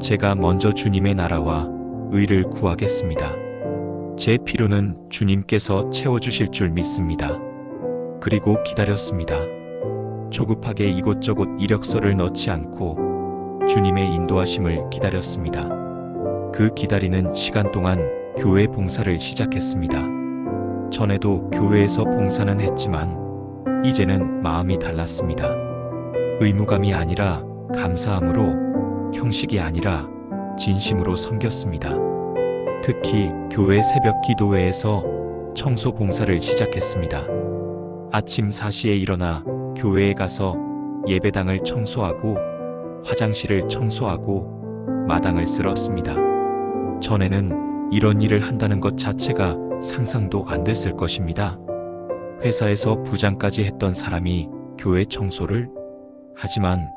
제가 먼저 주님의 나라와 의를 구하겠습니다. 제 필요는 주님께서 채워주실 줄 믿습니다. 그리고 기다렸습니다. 조급하게 이곳저곳 이력서를 넣지 않고 주님의 인도하심을 기다렸습니다. 그 기다리는 시간 동안 교회 봉사를 시작했습니다. 전에도 교회에서 봉사는 했지만 이제는 마음이 달랐습니다. 의무감이 아니라 감사함으로, 형식이 아니라 진심으로 섬겼습니다. 특히 교회 새벽 기도회에서 청소 봉사를 시작했습니다. 아침 4시에 일어나 교회에 가서 예배당을 청소하고 화장실을 청소하고 마당을 쓸었습니다. 전에는 이런 일을 한다는 것 자체가 상상도 안 됐을 것입니다. 회사에서 부장까지 했던 사람이 교회 청소를? 하지만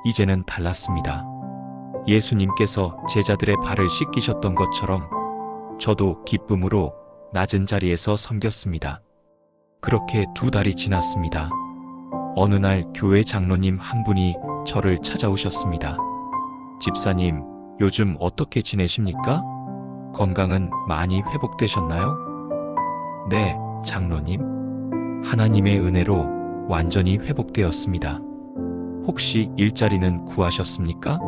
이제는 달랐습니다. 예수님께서 제자들의 발을 씻기셨던 것처럼 저도 기쁨으로 낮은 자리에서 섬겼습니다. 그렇게 2달이 지났습니다. 어느 날 교회 장로님 한 분이 저를 찾아오셨습니다. 집사님, 요즘 어떻게 지내십니까? 건강은 많이 회복되셨나요? 네, 장로님. 하나님의 은혜로 완전히 회복되었습니다. 혹시 일자리는 구하셨습니까?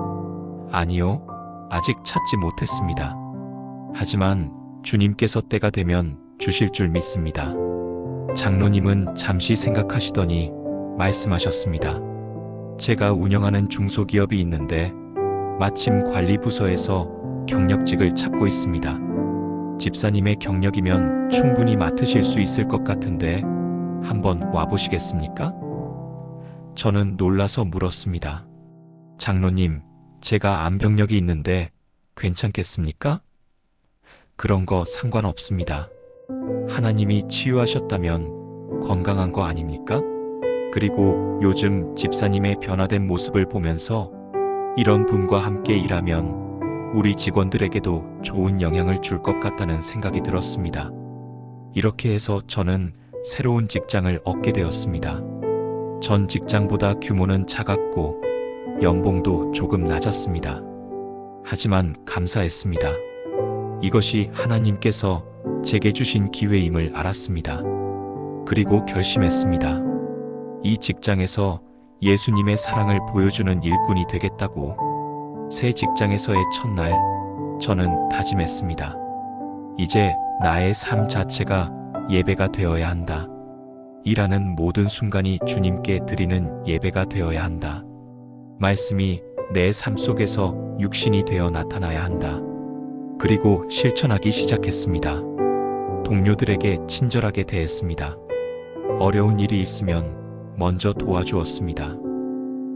아니요, 아직 찾지 못했습니다. 하지만 주님께서 때가 되면 주실 줄 믿습니다. 장로님은 잠시 생각하시더니 말씀하셨습니다. 제가 운영하는 중소기업이 있는데 마침 관리부서에서 경력직을 찾고 있습니다. 집사님의 경력이면 충분히 맡으실 수 있을 것 같은데 한번 와보시겠습니까? 저는 놀라서 물었습니다. 장로님, 제가 암병력이 있는데 괜찮겠습니까? 그런 거 상관없습니다. 하나님이 치유하셨다면 건강한 거 아닙니까? 그리고 요즘 집사님의 변화된 모습을 보면서 이런 분과 함께 일하면 우리 직원들에게도 좋은 영향을 줄 것 같다는 생각이 들었습니다. 이렇게 해서 저는 새로운 직장을 얻게 되었습니다. 전 직장보다 규모는 작았고 연봉도 조금 낮았습니다. 하지만 감사했습니다. 이것이 하나님께서 제게 주신 기회임을 알았습니다. 그리고 결심했습니다. 이 직장에서 예수님의 사랑을 보여주는 일꾼이 되겠다고. 새 직장에서의 첫날, 저는 다짐했습니다. 이제 나의 삶 자체가 예배가 되어야 한다. 일하는 모든 순간이 주님께 드리는 예배가 되어야 한다. 말씀이 내 삶 속에서 육신이 되어 나타나야 한다. 그리고 실천하기 시작했습니다. 동료들에게 친절하게 대했습니다. 어려운 일이 있으면 먼저 도와주었습니다.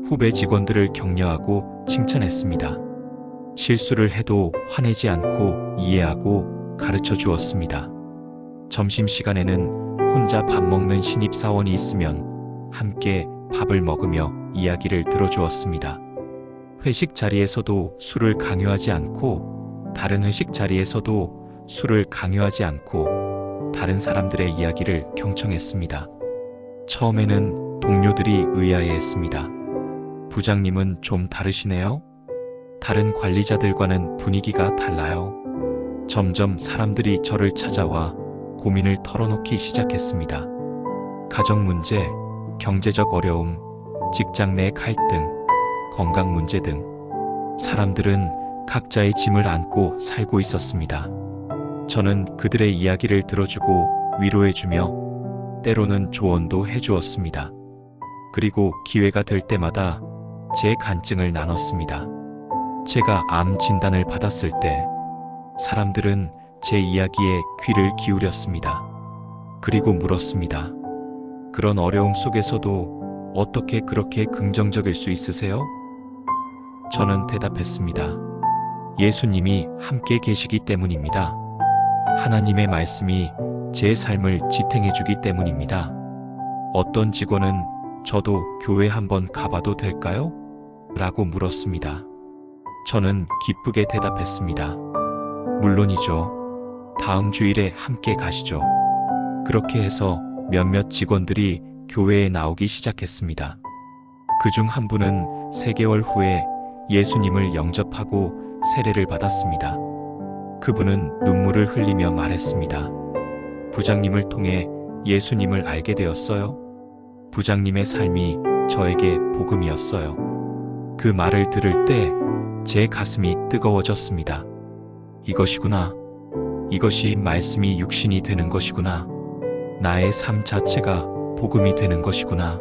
후배 직원들을 격려하고 칭찬했습니다. 실수를 해도 화내지 않고 이해하고 가르쳐 주었습니다. 점심시간에는 혼자 밥 먹는 신입사원이 있으면 함께 밥을 먹으며 이야기를 들어주었습니다. 회식 자리에서도 술을 강요하지 않고 다른 회식 자리에서도 술을 강요하지 않고 다른 사람들의 이야기를 경청했습니다. 처음에는 동료들이 의아해했습니다. 부장님은 좀 다르시네요? 다른 관리자들과는 분위기가 달라요. 점점 사람들이 저를 찾아와 고민을 털어놓기 시작했습니다. 가정 문제, 경제적 어려움, 직장 내 갈등, 건강 문제 등 사람들은 각자의 짐을 안고 살고 있었습니다. 저는 그들의 이야기를 들어주고 위로해주며 때로는 조언도 해주었습니다. 그리고 기회가 될 때마다 제 간증을 나눴습니다. 제가 암 진단을 받았을 때 사람들은 제 이야기에 귀를 기울였습니다. 그리고 물었습니다. 그런 어려움 속에서도 어떻게 그렇게 긍정적일 수 있으세요? 저는 대답했습니다. 예수님이 함께 계시기 때문입니다. 하나님의 말씀이 제 삶을 지탱해주기 때문입니다. 어떤 직원은 저도 교회 한번 가봐도 될까요? 라고 물었습니다. 저는 기쁘게 대답했습니다. 물론이죠. 다음 주일에 함께 가시죠. 그렇게 해서 몇몇 직원들이 교회에 나오기 시작했습니다. 그중 한 분은 3개월 후에 예수님을 영접하고 세례를 받았습니다. 그분은 눈물을 흘리며 말했습니다. 부장님을 통해 예수님을 알게 되었어요. 부장님의 삶이 저에게 복음이었어요. 그 말을 들을 때 제 가슴이 뜨거워졌습니다. 이것이구나. 이것이 말씀이 육신이 되는 것이구나. 나의 삶 자체가 복음이 되는 것이구나.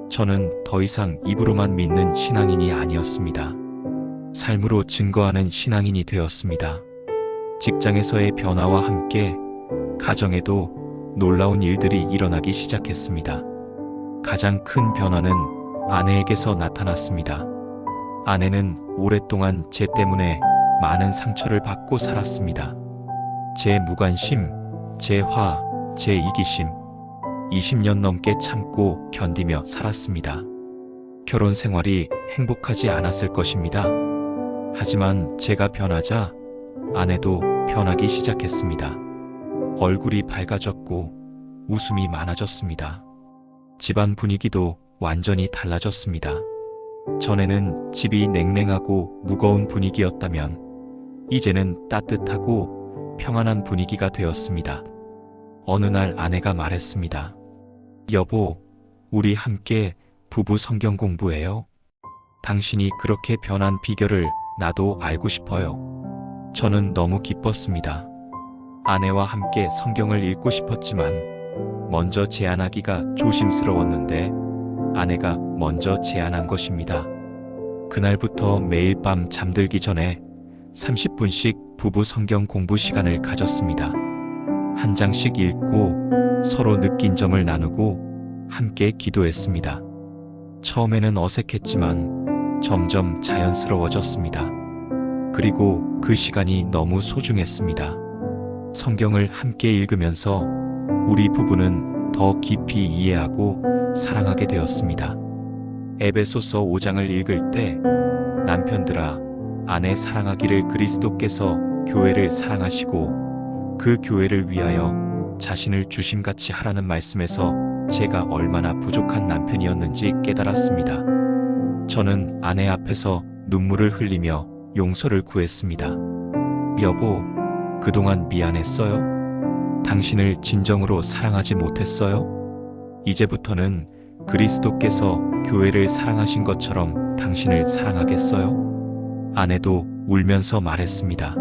저는 더 이상 입으로만 믿는 신앙인이 아니었습니다. 삶으로 증거하는 신앙인이 되었습니다. 직장에서의 변화와 함께 가정에도 놀라운 일들이 일어나기 시작했습니다. 가장 큰 변화는 아내에게서 나타났습니다. 아내는 오랫동안 제 때문에 많은 상처를 받고 살았습니다. 제 무관심, 제 화, 제 이기심, 20년 넘게 참고 견디며 살았습니다. 결혼 생활이 행복하지 않았을 것입니다. 하지만 제가 변하자 아내도 변하기 시작했습니다. 얼굴이 밝아졌고 웃음이 많아졌습니다. 집안 분위기도 완전히 달라졌습니다. 전에는 집이 냉랭하고 무거운 분위기였다면 이제는 따뜻하고 평안한 분위기가 되었습니다. 어느 날 아내가 말했습니다. 여보, 우리 함께 부부 성경 공부해요. 당신이 그렇게 변한 비결을 나도 알고 싶어요. 저는 너무 기뻤습니다. 아내와 함께 성경을 읽고 싶었지만 먼저 제안하기가 조심스러웠는데 아내가 먼저 제안한 것입니다. 그날부터 매일 밤 잠들기 전에 30분씩 부부 성경 공부 시간을 가졌습니다. 한 장씩 읽고 서로 느낀 점을 나누고 함께 기도했습니다. 처음에는 어색했지만 점점 자연스러워졌습니다. 그리고 그 시간이 너무 소중했습니다. 성경을 함께 읽으면서 우리 부부는 더 깊이 이해하고 사랑하게 되었습니다. 에베소서 5장을 읽을 때 남편들아, 아내 사랑하기를 그리스도께서 교회를 사랑하시고 그 교회를 위하여 자신을 주심같이 하라는 말씀에서 제가 얼마나 부족한 남편이었는지 깨달았습니다. 저는 아내 앞에서 눈물을 흘리며 용서를 구했습니다. 여보, 그동안 미안했어요. 당신을 진정으로 사랑하지 못했어요. 이제부터는 그리스도께서 교회를 사랑하신 것처럼 당신을 사랑하겠어요? 아내도 울면서 말했습니다.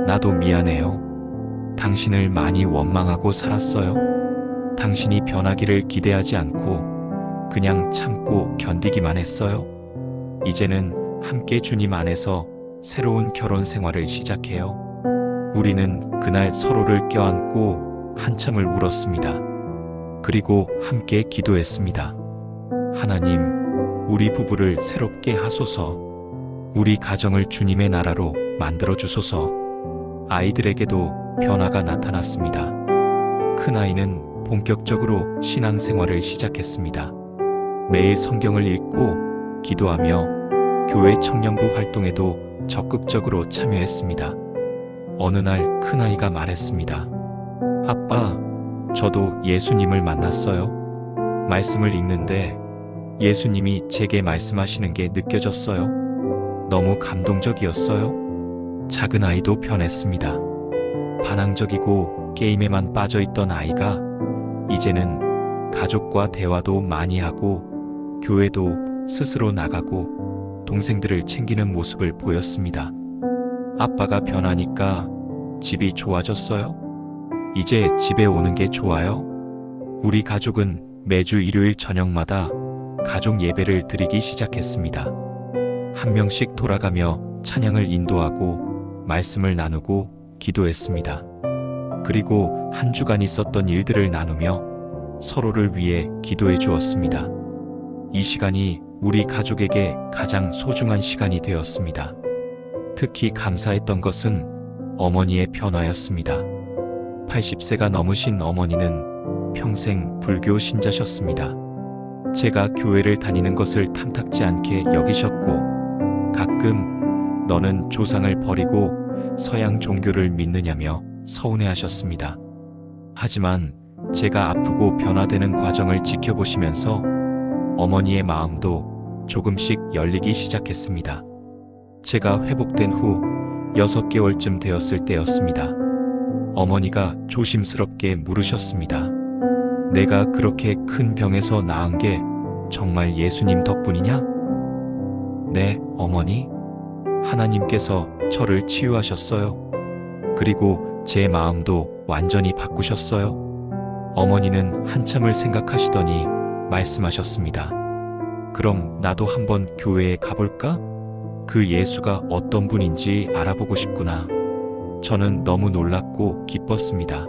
나도 미안해요. 당신을 많이 원망하고 살았어요. 당신이 변하기를 기대하지 않고 그냥 참고 견디기만 했어요. 이제는 함께 주님 안에서 새로운 결혼 생활을 시작해요. 우리는 그날 서로를 껴안고 한참을 울었습니다. 그리고 함께 기도했습니다. 하나님, 우리 부부를 새롭게 하소서. 우리 가정을 주님의 나라로 만들어 주소서. 아이들에게도 변화가 나타났습니다. 큰아이는 본격적으로 신앙생활을 시작했습니다. 매일 성경을 읽고 기도하며 교회 청년부 활동에도 적극적으로 참여했습니다. 어느 날 큰아이가 말했습니다. 아빠, 저도 예수님을 만났어요. 말씀을 읽는데 예수님이 제게 말씀하시는 게 느껴졌어요. 너무 감동적이었어요. 작은 아이도 변했습니다. 반항적이고 게임에만 빠져있던 아이가 이제는 가족과 대화도 많이 하고 교회도 스스로 나가고 동생들을 챙기는 모습을 보였습니다. 아빠가 변하니까 집이 좋아졌어요? 이제 집에 오는 게 좋아요? 우리 가족은 매주 일요일 저녁마다 가족 예배를 드리기 시작했습니다. 한 명씩 돌아가며 찬양을 인도하고 말씀을 나누고 기도했습니다. 그리고 한 주간 있었던 일들을 나누며 서로를 위해 기도해 주었습니다. 이 시간이 우리 가족에게 가장 소중한 시간이 되었습니다. 특히 감사했던 것은 어머니의 변화였습니다. 80세가 넘으신 어머니는 평생 불교 신자셨습니다. 제가 교회를 다니는 것을 탐탁지 않게 여기셨고 가끔 너는 조상을 버리고 서양 종교를 믿느냐며 서운해하셨습니다. 하지만 제가 아프고 변화되는 과정을 지켜보시면서 어머니의 마음도 조금씩 열리기 시작했습니다. 제가 회복된 후 6개월쯤 되었을 때였습니다. 어머니가 조심스럽게 물으셨습니다. 내가 그렇게 큰 병에서 나은 게 정말 예수님 덕분이냐? 네, 어머니. 하나님께서 저를 치유하셨어요. 그리고 제 마음도 완전히 바꾸셨어요. 어머니는 한참을 생각하시더니 말씀하셨습니다. 그럼 나도 한번 교회에 가볼까? 그 예수가 어떤 분인지 알아보고 싶구나. 저는 너무 놀랐고 기뻤습니다.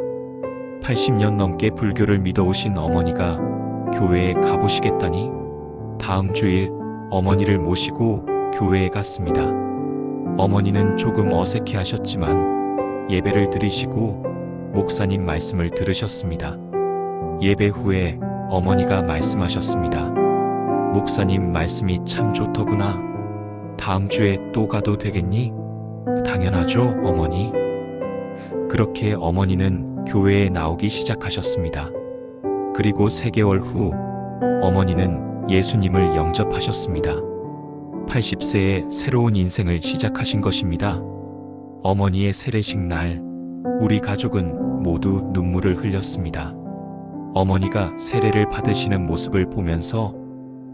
80년 넘게 불교를 믿어오신 어머니가 교회에 가보시겠다니? 다음 주일 어머니를 모시고 교회에 갔습니다. 어머니는 조금 어색해 하셨지만 예배를 드리시고 목사님 말씀을 들으셨습니다. 예배 후에 어머니가 말씀하셨습니다. 목사님 말씀이 참 좋더구나. 다음 주에 또 가도 되겠니? 당연하죠, 어머니. 그렇게 어머니는 교회에 나오기 시작하셨습니다. 그리고 3개월 후 어머니는 예수님을 영접하셨습니다. 80세에 새로운 인생을 시작하신 것입니다. 어머니의 세례식 날, 우리 가족은 모두 눈물을 흘렸습니다. 어머니가 세례를 받으시는 모습을 보면서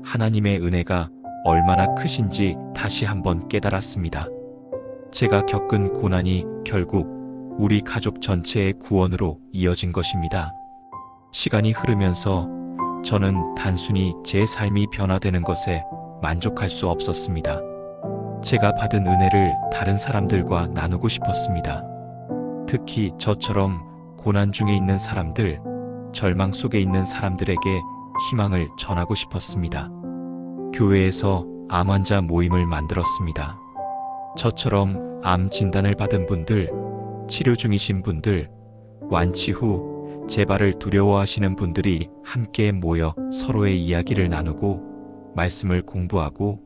하나님의 은혜가 얼마나 크신지 다시 한번 깨달았습니다. 제가 겪은 고난이 결국 우리 가족 전체의 구원으로 이어진 것입니다. 시간이 흐르면서 저는 단순히 제 삶이 변화되는 것에 만족할 수 없었습니다. 제가 받은 은혜를 다른 사람들과 나누고 싶었습니다. 특히 저처럼 고난 중에 있는 사람들, 절망 속에 있는 사람들에게 희망을 전하고 싶었습니다. 교회에서 암 환자 모임을 만들었습니다. 저처럼 암 진단을 받은 분들, 치료 중이신 분들, 완치 후 재발을 두려워하시는 분들이 함께 모여 서로의 이야기를 나누고 말씀을 공부하고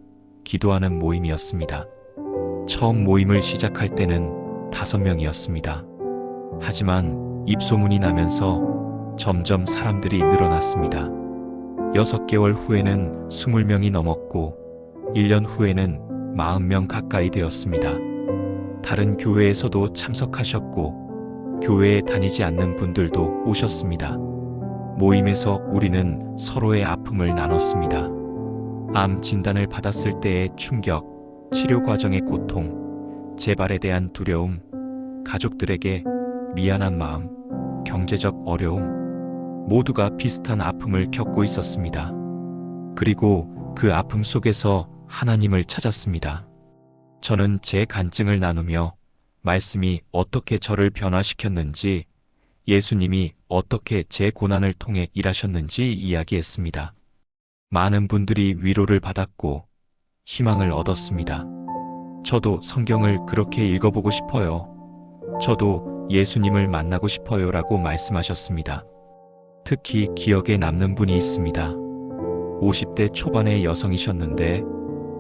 기도하는 모임이었습니다. 처음 모임을 시작할 때는 5명이었습니다. 하지만 입소문이 나면서 점점 사람들이 늘어났습니다. 6개월 후에는 20명이 넘었고 1년 후에는 40명 가까이 되었습니다. 다른 교회에서도 참석하셨고 교회에 다니지 않는 분들도 오셨습니다. 모임에서 우리는 서로의 아픔을 나눴습니다. 암 진단을 받았을 때의 충격, 치료 과정의 고통, 재발에 대한 두려움, 가족들에게 미안한 마음, 경제적 어려움, 모두가 비슷한 아픔을 겪고 있었습니다. 그리고 그 아픔 속에서 하나님을 찾았습니다. 저는 제 간증을 나누며 말씀이 어떻게 저를 변화시켰는지, 예수님이 어떻게 제 고난을 통해 일하셨는지 이야기했습니다. 많은 분들이 위로를 받았고 희망을 얻었습니다. 저도 성경을 그렇게 읽어보고 싶어요. 저도 예수님을 만나고 싶어요 라고 말씀하셨습니다. 특히 기억에 남는 분이 있습니다. 50대 초반의 여성이셨는데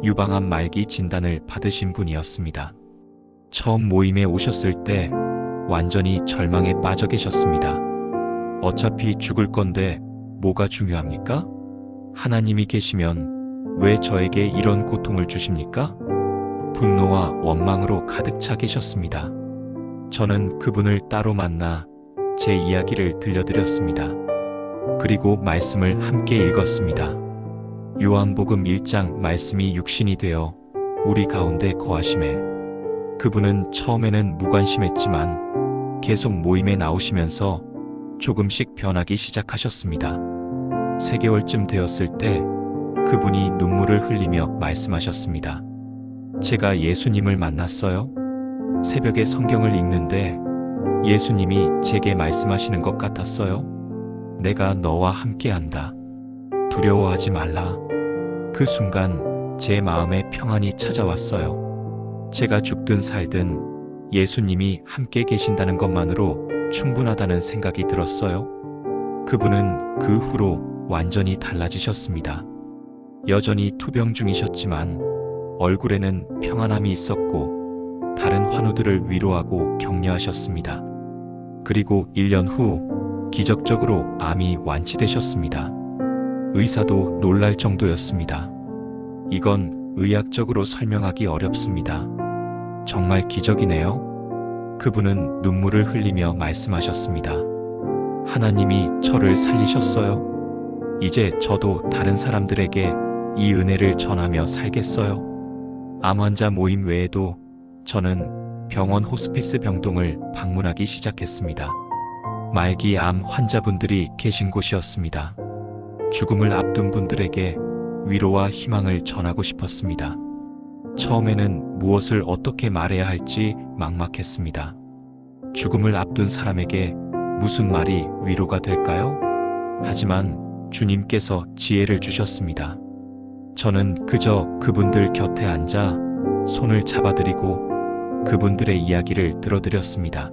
유방암 말기 진단을 받으신 분이었습니다. 처음 모임에 오셨을 때 완전히 절망에 빠져 계셨습니다. 어차피 죽을 건데 뭐가 중요합니까? 하나님이 계시면 왜 저에게 이런 고통을 주십니까? 분노와 원망으로 가득 차 계셨습니다. 저는 그분을 따로 만나 제 이야기를 들려드렸습니다. 그리고 말씀을 함께 읽었습니다. 요한복음 1장 말씀이 육신이 되어 우리 가운데 거하심에, 그분은 처음에는 무관심했지만 계속 모임에 나오시면서 조금씩 변하기 시작하셨습니다. 3개월쯤 되었을 때 그분이 눈물을 흘리며 말씀하셨습니다. 제가 예수님을 만났어요. 새벽에 성경을 읽는데 예수님이 제게 말씀하시는 것 같았어요. 내가 너와 함께한다. 두려워하지 말라. 그 순간 제 마음에 평안이 찾아왔어요. 제가 죽든 살든 예수님이 함께 계신다는 것만으로 충분하다는 생각이 들었어요. 그분은 그 후로 완전히 달라지셨습니다. 여전히 투병 중이셨지만 얼굴에는 평안함이 있었고 다른 환우들을 위로하고 격려하셨습니다. 그리고 1년 후 기적적으로 암이 완치되셨습니다. 의사도 놀랄 정도였습니다. 이건 의학적으로 설명하기 어렵습니다. 정말 기적이네요. 그분은 눈물을 흘리며 말씀하셨습니다. 하나님이 저를 살리셨어요. 이제 저도 다른 사람들에게 이 은혜를 전하며 살겠어요. 암 환자 모임 외에도 저는 병원 호스피스 병동을 방문하기 시작했습니다. 말기 암 환자분들이 계신 곳이었습니다. 죽음을 앞둔 분들에게 위로와 희망을 전하고 싶었습니다. 처음에는 무엇을 어떻게 말해야 할지 막막했습니다. 죽음을 앞둔 사람에게 무슨 말이 위로가 될까요? 하지만 주님께서 지혜를 주셨습니다. 저는 그저 그분들 곁에 앉아 손을 잡아드리고 그분들의 이야기를 들어드렸습니다.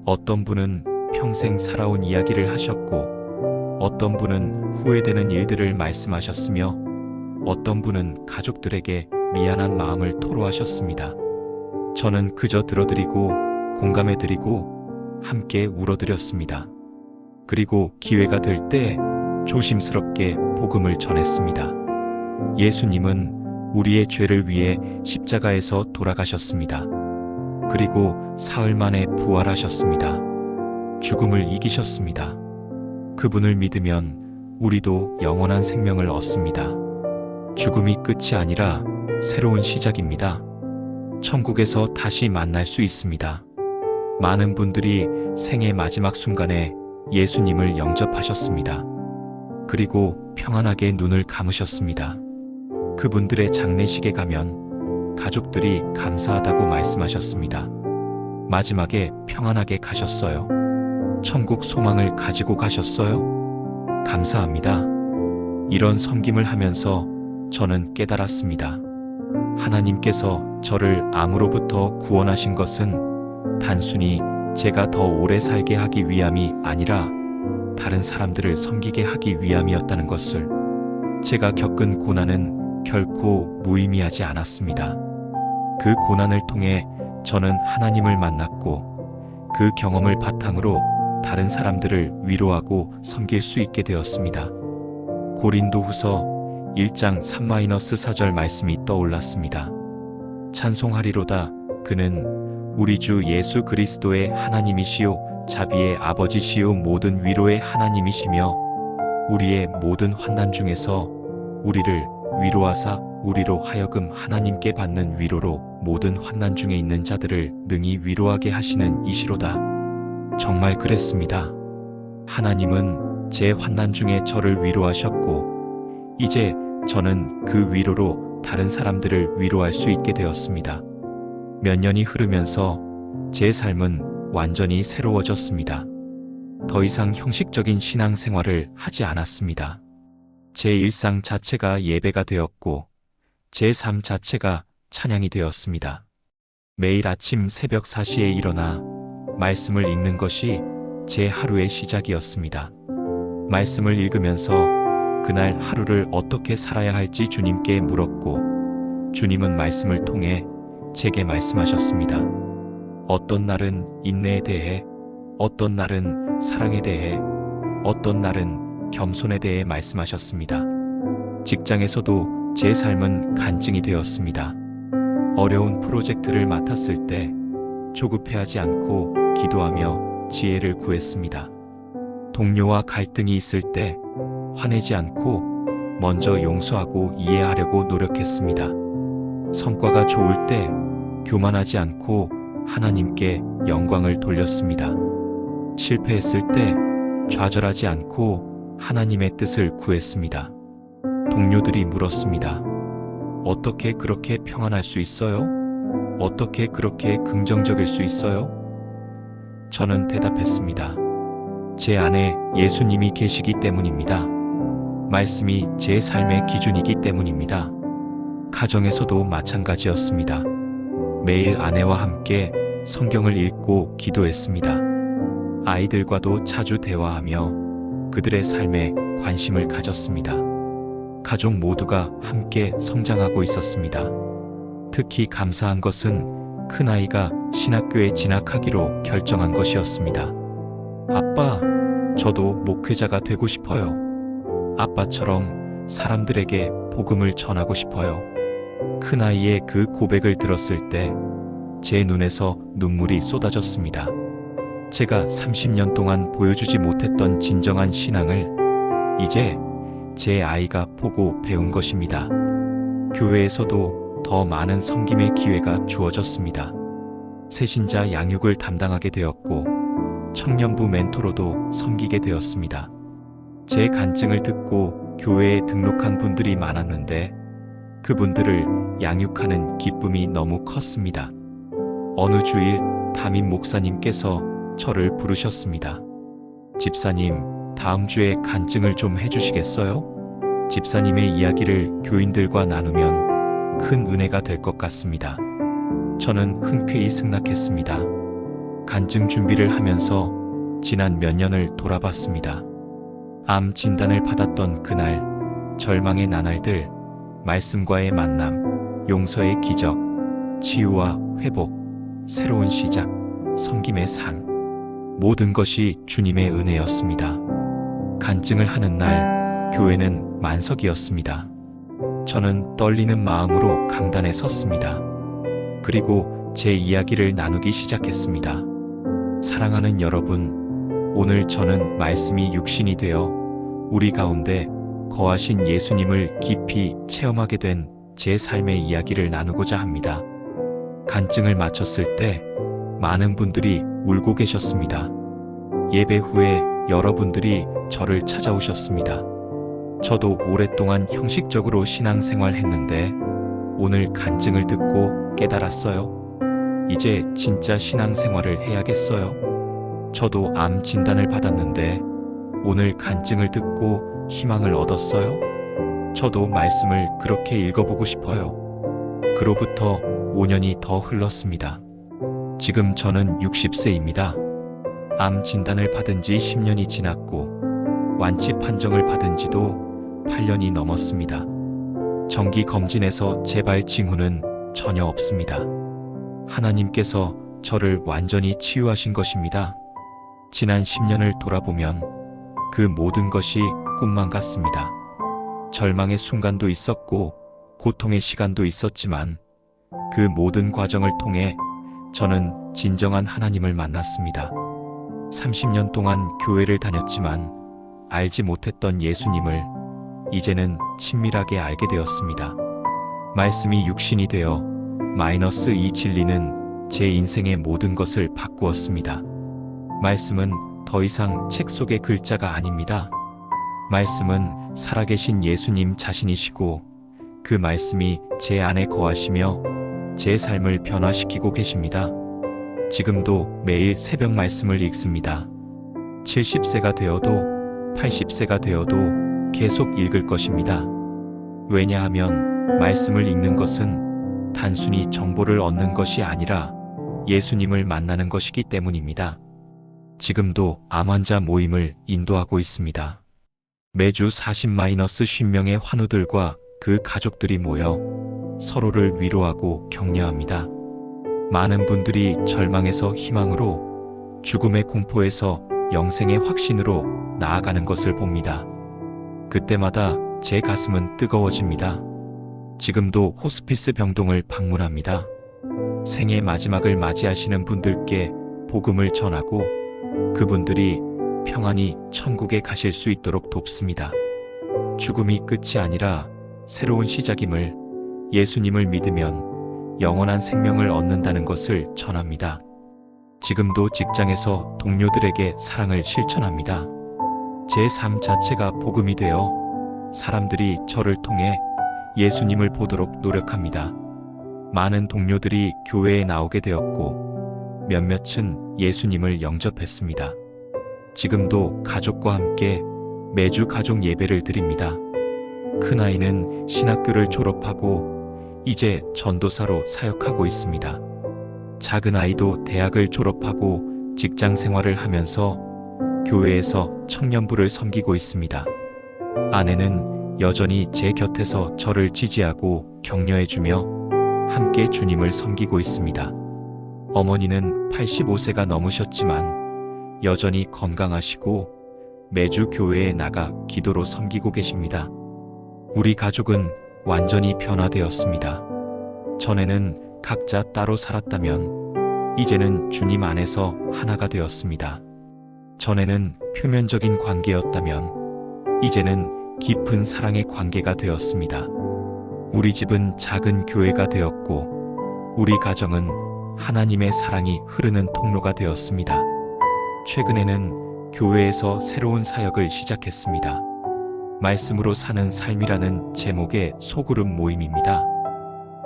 어떤 분은 평생 살아온 이야기를 하셨고, 어떤 분은 후회되는 일들을 말씀하셨으며, 어떤 분은 가족들에게 미안한 마음을 토로하셨습니다. 저는 그저 들어드리고 공감해드리고 함께 울어드렸습니다. 그리고 기회가 될 때 조심스럽게 복음을 전했습니다. 예수님은 우리의 죄를 위해 십자가에서 돌아가셨습니다. 그리고 사흘 만에 부활하셨습니다. 죽음을 이기셨습니다. 그분을 믿으면 우리도 영원한 생명을 얻습니다. 죽음이 끝이 아니라 새로운 시작입니다. 천국에서 다시 만날 수 있습니다. 많은 분들이 생의 마지막 순간에 예수님을 영접하셨습니다. 그리고 평안하게 눈을 감으셨습니다. 그분들의 장례식에 가면 가족들이 감사하다고 말씀하셨습니다. 마지막에 평안하게 가셨어요. 천국 소망을 가지고 가셨어요. 감사합니다. 이런 섬김을 하면서 저는 깨달았습니다. 하나님께서 저를 암으로부터 구원하신 것은 단순히 제가 더 오래 살게 하기 위함이 아니라 다른 사람들을 섬기게 하기 위함이었다는 것을. 제가 겪은 고난은 결코 무의미하지 않았습니다. 그 고난을 통해 저는 하나님을 만났고 그 경험을 바탕으로 다른 사람들을 위로하고 섬길 수 있게 되었습니다. 고린도후서 1장 3-4절 말씀이 떠올랐습니다. 찬송하리로다. 그는 우리 주 예수 그리스도의 하나님이시요 자비의 아버지시요 모든 위로의 하나님이시며 우리의 모든 환난 중에서 우리를 위로하사 우리로 하여금 하나님께 받는 위로로 모든 환난 중에 있는 자들을 능히 위로하게 하시는 이시로다. 정말 그랬습니다. 하나님은 제 환난 중에 저를 위로하셨고 이제 저는 그 위로로 다른 사람들을 위로할 수 있게 되었습니다. 몇 년이 흐르면서 제 삶은 완전히 새로워졌습니다. 더 이상 형식적인 신앙생활을 하지 않았습니다. 제 일상 자체가 예배가 되었고 제 삶 자체가 찬양이 되었습니다. 매일 아침 새벽 4시에 일어나 말씀을 읽는 것이 제 하루의 시작이었습니다. 말씀을 읽으면서 그날 하루를 어떻게 살아야 할지 주님께 물었고 주님은 말씀을 통해 제게 말씀하셨습니다. 어떤 날은 인내에 대해, 어떤 날은 사랑에 대해, 어떤 날은 겸손에 대해 말씀하셨습니다. 직장에서도 제 삶은 간증이 되었습니다. 어려운 프로젝트를 맡았을 때 조급해하지 않고 기도하며 지혜를 구했습니다. 동료와 갈등이 있을 때 화내지 않고 먼저 용서하고 이해하려고 노력했습니다. 성과가 좋을 때 교만하지 않고 하나님께 영광을 돌렸습니다. 실패했을 때 좌절하지 않고 하나님의 뜻을 구했습니다. 동료들이 물었습니다. 어떻게 그렇게 평안할 수 있어요? 어떻게 그렇게 긍정적일 수 있어요? 저는 대답했습니다. 제 안에 예수님이 계시기 때문입니다. 말씀이 제 삶의 기준이기 때문입니다. 가정에서도 마찬가지였습니다. 매일 아내와 함께 성경을 읽고 기도했습니다. 아이들과도 자주 대화하며 그들의 삶에 관심을 가졌습니다. 가족 모두가 함께 성장하고 있었습니다. 특히 감사한 것은 큰아이가 신학교에 진학하기로 결정한 것이었습니다. 아빠, 저도 목회자가 되고 싶어요. 아빠처럼 사람들에게 복음을 전하고 싶어요. 큰아이의 그 고백을 들었을 때 제 눈에서 눈물이 쏟아졌습니다. 제가 30년 동안 보여주지 못했던 진정한 신앙을 이제 제 아이가 보고 배운 것입니다. 교회에서도 더 많은 섬김의 기회가 주어졌습니다. 새신자 양육을 담당하게 되었고 청년부 멘토로도 섬기게 되었습니다. 제 간증을 듣고 교회에 등록한 분들이 많았는데 그분들을 양육하는 기쁨이 너무 컸습니다. 어느 주일 담임 목사님께서 저를 부르셨습니다. 집사님, 다음 주에 간증을 좀 해주시겠어요? 집사님의 이야기를 교인들과 나누면 큰 은혜가 될 것 같습니다. 저는 흔쾌히 승낙했습니다. 간증 준비를 하면서 지난 몇 년을 돌아봤습니다. 암 진단을 받았던 그날, 절망의 나날들, 말씀과의 만남, 용서의 기적, 치유와 회복, 새로운 시작, 섬김의 산, 모든 것이 주님의 은혜였습니다. 간증을 하는 날, 교회는 만석이었습니다. 저는 떨리는 마음으로 강단에 섰습니다. 그리고 제 이야기를 나누기 시작했습니다. 사랑하는 여러분, 오늘 저는 말씀이 육신이 되어 우리 가운데 거하신 예수님을 깊이 체험하게 된 제 삶의 이야기를 나누고자 합니다. 간증을 마쳤을 때 많은 분들이 울고 계셨습니다. 예배 후에 여러분들이 저를 찾아오셨습니다. 저도 오랫동안 형식적으로 신앙생활 했는데 오늘 간증을 듣고 깨달았어요. 이제 진짜 신앙생활을 해야겠어요. 저도 암 진단을 받았는데 오늘 간증을 듣고 희망을 얻었어요. 저도 말씀을 그렇게 읽어보고 싶어요. 그로부터 5년이 더 흘렀습니다. 지금 저는 60세입니다. 암 진단을 받은 지 10년이 지났고 완치 판정을 받은 지도 8년이 넘었습니다. 정기 검진에서 재발 징후는 전혀 없습니다. 하나님께서 저를 완전히 치유하신 것입니다. 지난 10년을 돌아보면 그 모든 것이 꿈만 같습니다. 절망의 순간도 있었고 고통의 시간도 있었지만 그 모든 과정을 통해 저는 진정한 하나님을 만났습니다. 30년 동안 교회를 다녔지만 알지 못했던 예수님을 이제는 친밀하게 알게 되었습니다. 말씀이 육신이 되어 -2 진리는 제 인생의 모든 것을 바꾸었습니다. 말씀은 더 이상 책 속의 글자가 아닙니다. 말씀은 살아계신 예수님 자신이시고 그 말씀이 제 안에 거하시며 제 삶을 변화시키고 계십니다. 지금도 매일 새벽 말씀을 읽습니다. 70세가 되어도 80세가 되어도 계속 읽을 것입니다. 왜냐하면 말씀을 읽는 것은 단순히 정보를 얻는 것이 아니라 예수님을 만나는 것이기 때문입니다. 지금도 암 환자 모임을 인도하고 있습니다. 매주 40-50명의 환우들과 그 가족들이 모여 서로를 위로하고 격려합니다. 많은 분들이 절망에서 희망으로, 죽음의 공포에서 영생의 확신으로 나아가는 것을 봅니다. 그때마다 제 가슴은 뜨거워집니다. 지금도 호스피스 병동을 방문합니다. 생의 마지막을 맞이하시는 분들께 복음을 전하고 그분들이 평안히 천국에 가실 수 있도록 돕습니다. 죽음이 끝이 아니라 새로운 시작임을, 예수님을 믿으면 영원한 생명을 얻는다는 것을 전합니다. 지금도 직장에서 동료들에게 사랑을 실천합니다. 제 삶 자체가 복음이 되어 사람들이 저를 통해 예수님을 보도록 노력합니다. 많은 동료들이 교회에 나오게 되었고 몇몇은 예수님을 영접했습니다. 지금도 가족과 함께 매주 가족 예배를 드립니다. 큰아이는 신학교를 졸업하고 이제 전도사로 사역하고 있습니다. 작은 아이도 대학을 졸업하고 직장 생활을 하면서 교회에서 청년부를 섬기고 있습니다. 아내는 여전히 제 곁에서 저를 지지하고 격려해주며 함께 주님을 섬기고 있습니다. 어머니는 85세가 넘으셨지만 여전히 건강하시고 매주 교회에 나가 기도로 섬기고 계십니다. 우리 가족은 완전히 변화되었습니다. 전에는 각자 따로 살았다면 이제는 주님 안에서 하나가 되었습니다. 전에는 표면적인 관계였다면 이제는 깊은 사랑의 관계가 되었습니다. 우리 집은 작은 교회가 되었고 우리 가정은 하나님의 사랑이 흐르는 통로가 되었습니다. 최근에는 교회에서 새로운 사역을 시작했습니다. 말씀으로 사는 삶이라는 제목의 소그룹 모임입니다.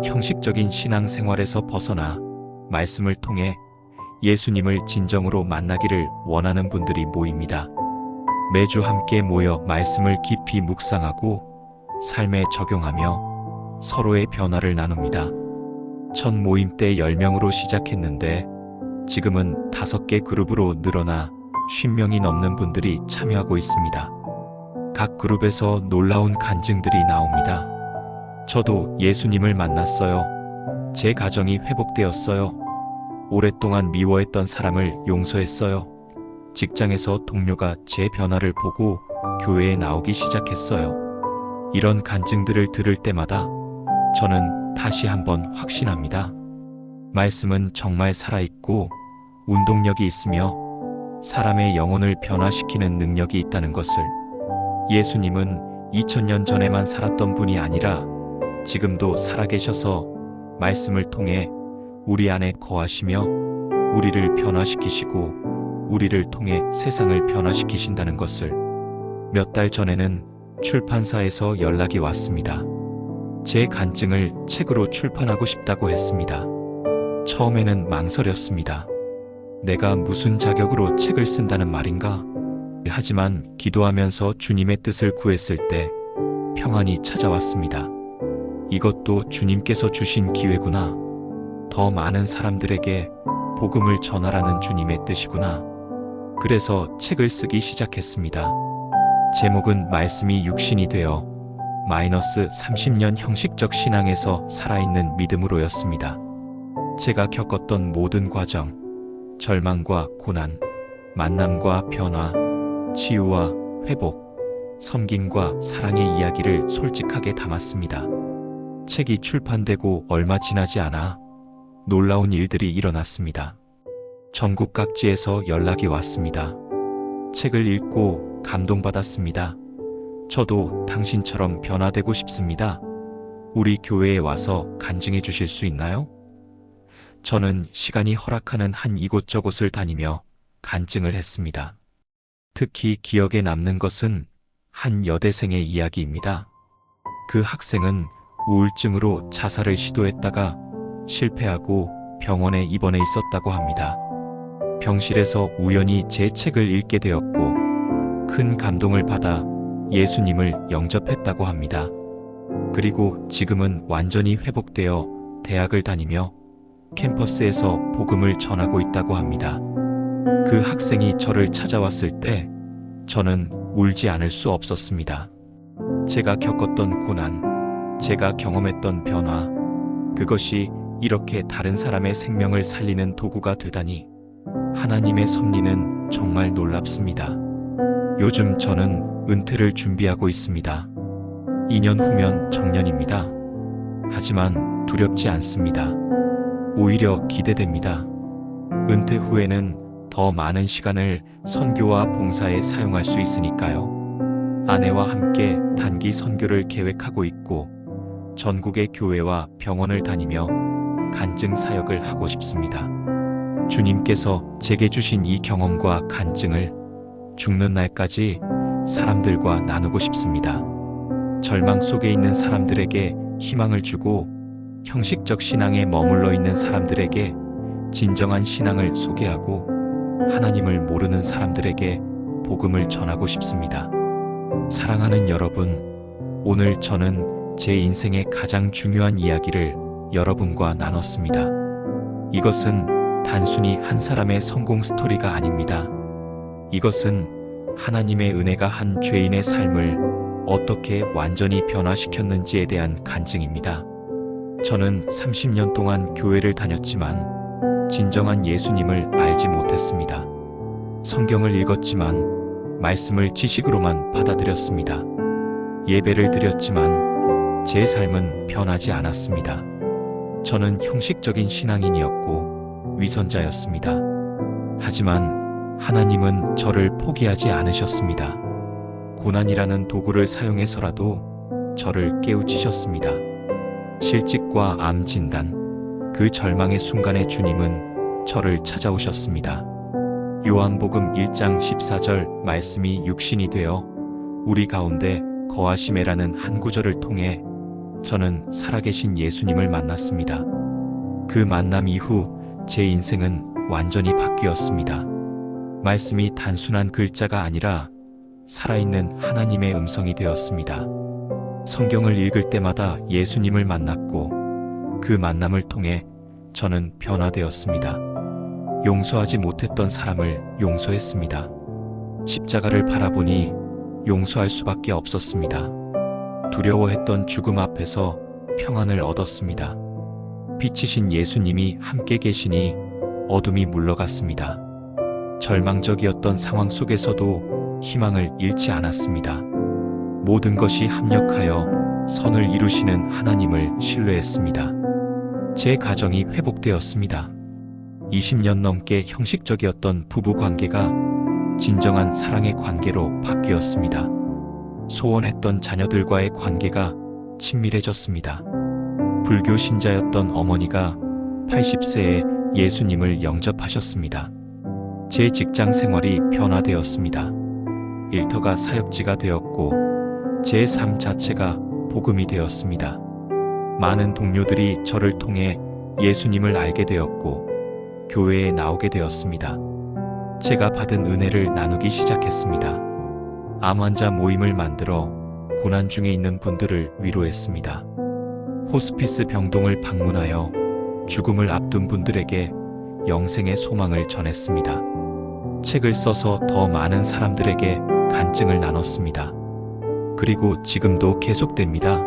형식적인 신앙생활에서 벗어나 말씀을 통해 예수님을 진정으로 만나기를 원하는 분들이 모입니다. 매주 함께 모여 말씀을 깊이 묵상하고 삶에 적용하며 서로의 변화를 나눕니다. 첫 모임 때 10명으로 시작했는데 지금은 5개 그룹으로 늘어나 50명이 넘는 분들이 참여하고 있습니다. 각 그룹에서 놀라운 간증들이 나옵니다. 저도 예수님을 만났어요. 제 가정이 회복되었어요. 오랫동안 미워했던 사람을 용서했어요. 직장에서 동료가 제 변화를 보고 교회에 나오기 시작했어요. 이런 간증들을 들을 때마다 저는 다시 한번 확신합니다. 말씀은 정말 살아있고 운동력이 있으며 사람의 영혼을 변화시키는 능력이 있다는 것을. 예수님은 2000년 전에만 살았던 분이 아니라 지금도 살아계셔서 말씀을 통해 우리 안에 거하시며 우리를 변화시키시고 우리를 통해 세상을 변화시키신다는 것을. 몇 달 전에는 출판사에서 연락이 왔습니다. 제 간증을 책으로 출판하고 싶다고 했습니다. 처음에는 망설였습니다. 내가 무슨 자격으로 책을 쓴다는 말인가? 하지만 기도하면서 주님의 뜻을 구했을 때 평안이 찾아왔습니다. 이것도 주님께서 주신 기회구나. 더 많은 사람들에게 복음을 전하라는 주님의 뜻이구나. 그래서 책을 쓰기 시작했습니다. 제목은 말씀이 육신이 되어 -30년 형식적 신앙에서 살아있는 믿음으로였습니다. 제가 겪었던 모든 과정, 절망과 고난, 만남과 변화, 치유와 회복, 섬김과 사랑의 이야기를 솔직하게 담았습니다. 책이 출판되고 얼마 지나지 않아 놀라운 일들이 일어났습니다. 전국 각지에서 연락이 왔습니다. 책을 읽고 감동받았습니다. 저도 당신처럼 변화되고 싶습니다. 우리 교회에 와서 간증해 주실 수 있나요? 저는 시간이 허락하는 한 이곳저곳을 다니며 간증을 했습니다. 특히 기억에 남는 것은 한 여대생의 이야기입니다. 그 학생은 우울증으로 자살을 시도했다가 실패하고 병원에 입원해 있었다고 합니다. 병실에서 우연히 제 책을 읽게 되었고 큰 감동을 받아 예수님을 영접했다고 합니다. 그리고 지금은 완전히 회복되어 대학을 다니며 캠퍼스에서 복음을 전하고 있다고 합니다. 그 학생이 저를 찾아왔을 때 저는 울지 않을 수 없었습니다. 제가 겪었던 고난, 제가 경험했던 변화, 그것이 이렇게 다른 사람의 생명을 살리는 도구가 되다니 하나님의 섭리는 정말 놀랍습니다. 요즘 저는 은퇴를 준비하고 있습니다. 2년 후면 정년입니다. 하지만 두렵지 않습니다. 오히려 기대됩니다. 은퇴 후에는 더 많은 시간을 선교와 봉사에 사용할 수 있으니까요. 아내와 함께 단기 선교를 계획하고 있고 전국의 교회와 병원을 다니며 간증 사역을 하고 싶습니다. 주님께서 제게 주신 이 경험과 간증을 죽는 날까지 사람들과 나누고 싶습니다. 절망 속에 있는 사람들에게 희망을 주고 형식적 신앙에 머물러 있는 사람들에게 진정한 신앙을 소개하고 하나님을 모르는 사람들에게 복음을 전하고 싶습니다. 사랑하는 여러분, 오늘 저는 제 인생의 가장 중요한 이야기를 여러분과 나눴습니다. 이것은 단순히 한 사람의 성공 스토리가 아닙니다. 이것은 하나님의 은혜가 한 죄인의 삶을 어떻게 완전히 변화시켰는지에 대한 간증입니다. 저는 30년 동안 교회를 다녔지만 진정한 예수님을 알지 못했습니다. 성경을 읽었지만 말씀을 지식으로만 받아들였습니다. 예배를 드렸지만 제 삶은 변하지 않았습니다. 저는 형식적인 신앙인이었고 위선자였습니다. 하지만 하나님은 저를 포기하지 않으셨습니다. 고난이라는 도구를 사용해서라도 저를 깨우치셨습니다. 실직과 암 진단, 그 절망의 순간에 주님은 저를 찾아오셨습니다. 요한복음 1장 14절 말씀이 육신이 되어 우리 가운데 거하시매라는 한 구절을 통해 저는 살아계신 예수님을 만났습니다. 그 만남 이후 제 인생은 완전히 바뀌었습니다. 말씀이 단순한 글자가 아니라 살아있는 하나님의 음성이 되었습니다. 성경을 읽을 때마다 예수님을 만났고 그 만남을 통해 저는 변화되었습니다. 용서하지 못했던 사람을 용서했습니다. 십자가를 바라보니 용서할 수밖에 없었습니다. 두려워했던 죽음 앞에서 평안을 얻었습니다. 빛이신 예수님이 함께 계시니 어둠이 물러갔습니다. 절망적이었던 상황 속에서도 희망을 잃지 않았습니다. 모든 것이 합력하여 선을 이루시는 하나님을 신뢰했습니다. 제 가정이 회복되었습니다. 20년 넘게 형식적이었던 부부 관계가 진정한 사랑의 관계로 바뀌었습니다. 소원했던 자녀들과의 관계가 친밀해졌습니다. 불교 신자였던 어머니가 80세에 예수님을 영접하셨습니다. 제 직장 생활이 변화되었습니다. 일터가 사역지가 되었고 제 삶 자체가 복음이 되었습니다. 많은 동료들이 저를 통해 예수님을 알게 되었고 교회에 나오게 되었습니다. 제가 받은 은혜를 나누기 시작했습니다. 암 환자 모임을 만들어 고난 중에 있는 분들을 위로했습니다. 호스피스 병동을 방문하여 죽음을 앞둔 분들에게 영생의 소망을 전했습니다. 책을 써서 더 많은 사람들에게 간증을 나눴습니다. 그리고 지금도 계속됩니다.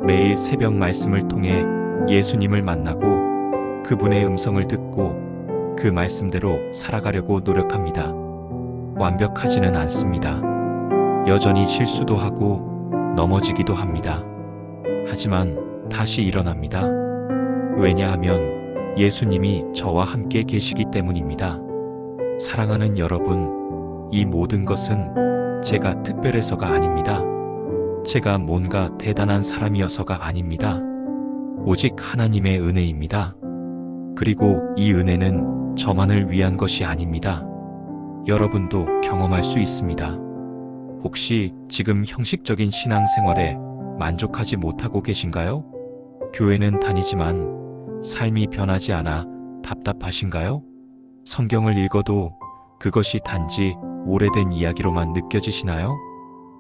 매일 새벽 말씀을 통해 예수님을 만나고 그분의 음성을 듣고 그 말씀대로 살아가려고 노력합니다. 완벽하지는 않습니다. 여전히 실수도 하고 넘어지기도 합니다. 하지만 다시 일어납니다. 왜냐하면 예수님이 저와 함께 계시기 때문입니다. 사랑하는 여러분, 이 모든 것은 제가 특별해서가 아닙니다. 제가 뭔가 대단한 사람이어서가 아닙니다. 오직 하나님의 은혜입니다. 그리고 이 은혜는 저만을 위한 것이 아닙니다. 여러분도 경험할 수 있습니다. 혹시 지금 형식적인 신앙생활에 만족하지 못하고 계신가요? 교회는 다니지만 삶이 변하지 않아 답답하신가요? 성경을 읽어도 그것이 단지 오래된 이야기로만 느껴지시나요?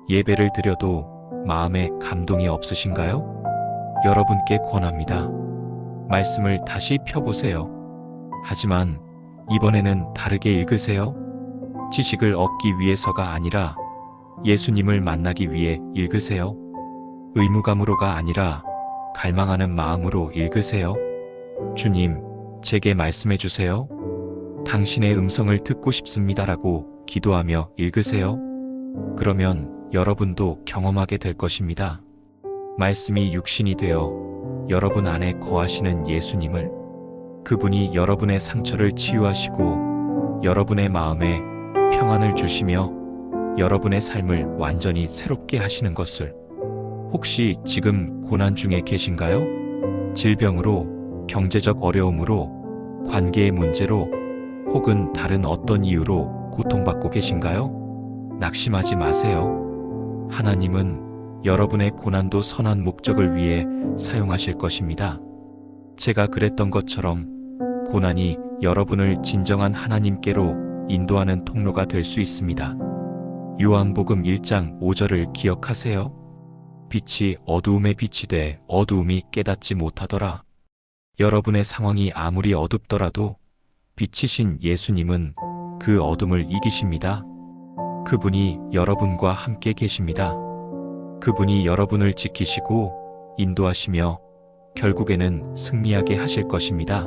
예배를 드려도 마음에 감동이 없으신가요? 여러분께 권합니다. 말씀을 다시 펴보세요. 하지만 이번에는 다르게 읽으세요. 지식을 얻기 위해서가 아니라 예수님을 만나기 위해 읽으세요. 의무감으로가 아니라 갈망하는 마음으로 읽으세요. 주님, 제게 말씀해 주세요. 당신의 음성을 듣고 싶습니다라고 기도하며 읽으세요. 그러면 여러분도 경험하게 될 것입니다. 말씀이 육신이 되어 여러분 안에 거하시는 예수님을, 그분이 여러분의 상처를 치유하시고 여러분의 마음에 평안을 주시며 여러분의 삶을 완전히 새롭게 하시는 것을. 혹시 지금 고난 중에 계신가요? 질병으로, 경제적 어려움으로, 관계의 문제로, 혹은 다른 어떤 이유로 고통받고 계신가요? 낙심하지 마세요. 하나님은 여러분의 고난도 선한 목적을 위해 사용하실 것입니다. 제가 그랬던 것처럼 고난이 여러분을 진정한 하나님께로 인도하는 통로가 될 수 있습니다. 요한복음 1장 5절을 기억하세요. 빛이 어두움에 빛이 돼 어두움이 깨닫지 못하더라. 여러분의 상황이 아무리 어둡더라도 빛이신 예수님은 그 어둠을 이기십니다. 그분이 여러분과 함께 계십니다. 그분이 여러분을 지키시고 인도하시며 결국에는 승리하게 하실 것입니다.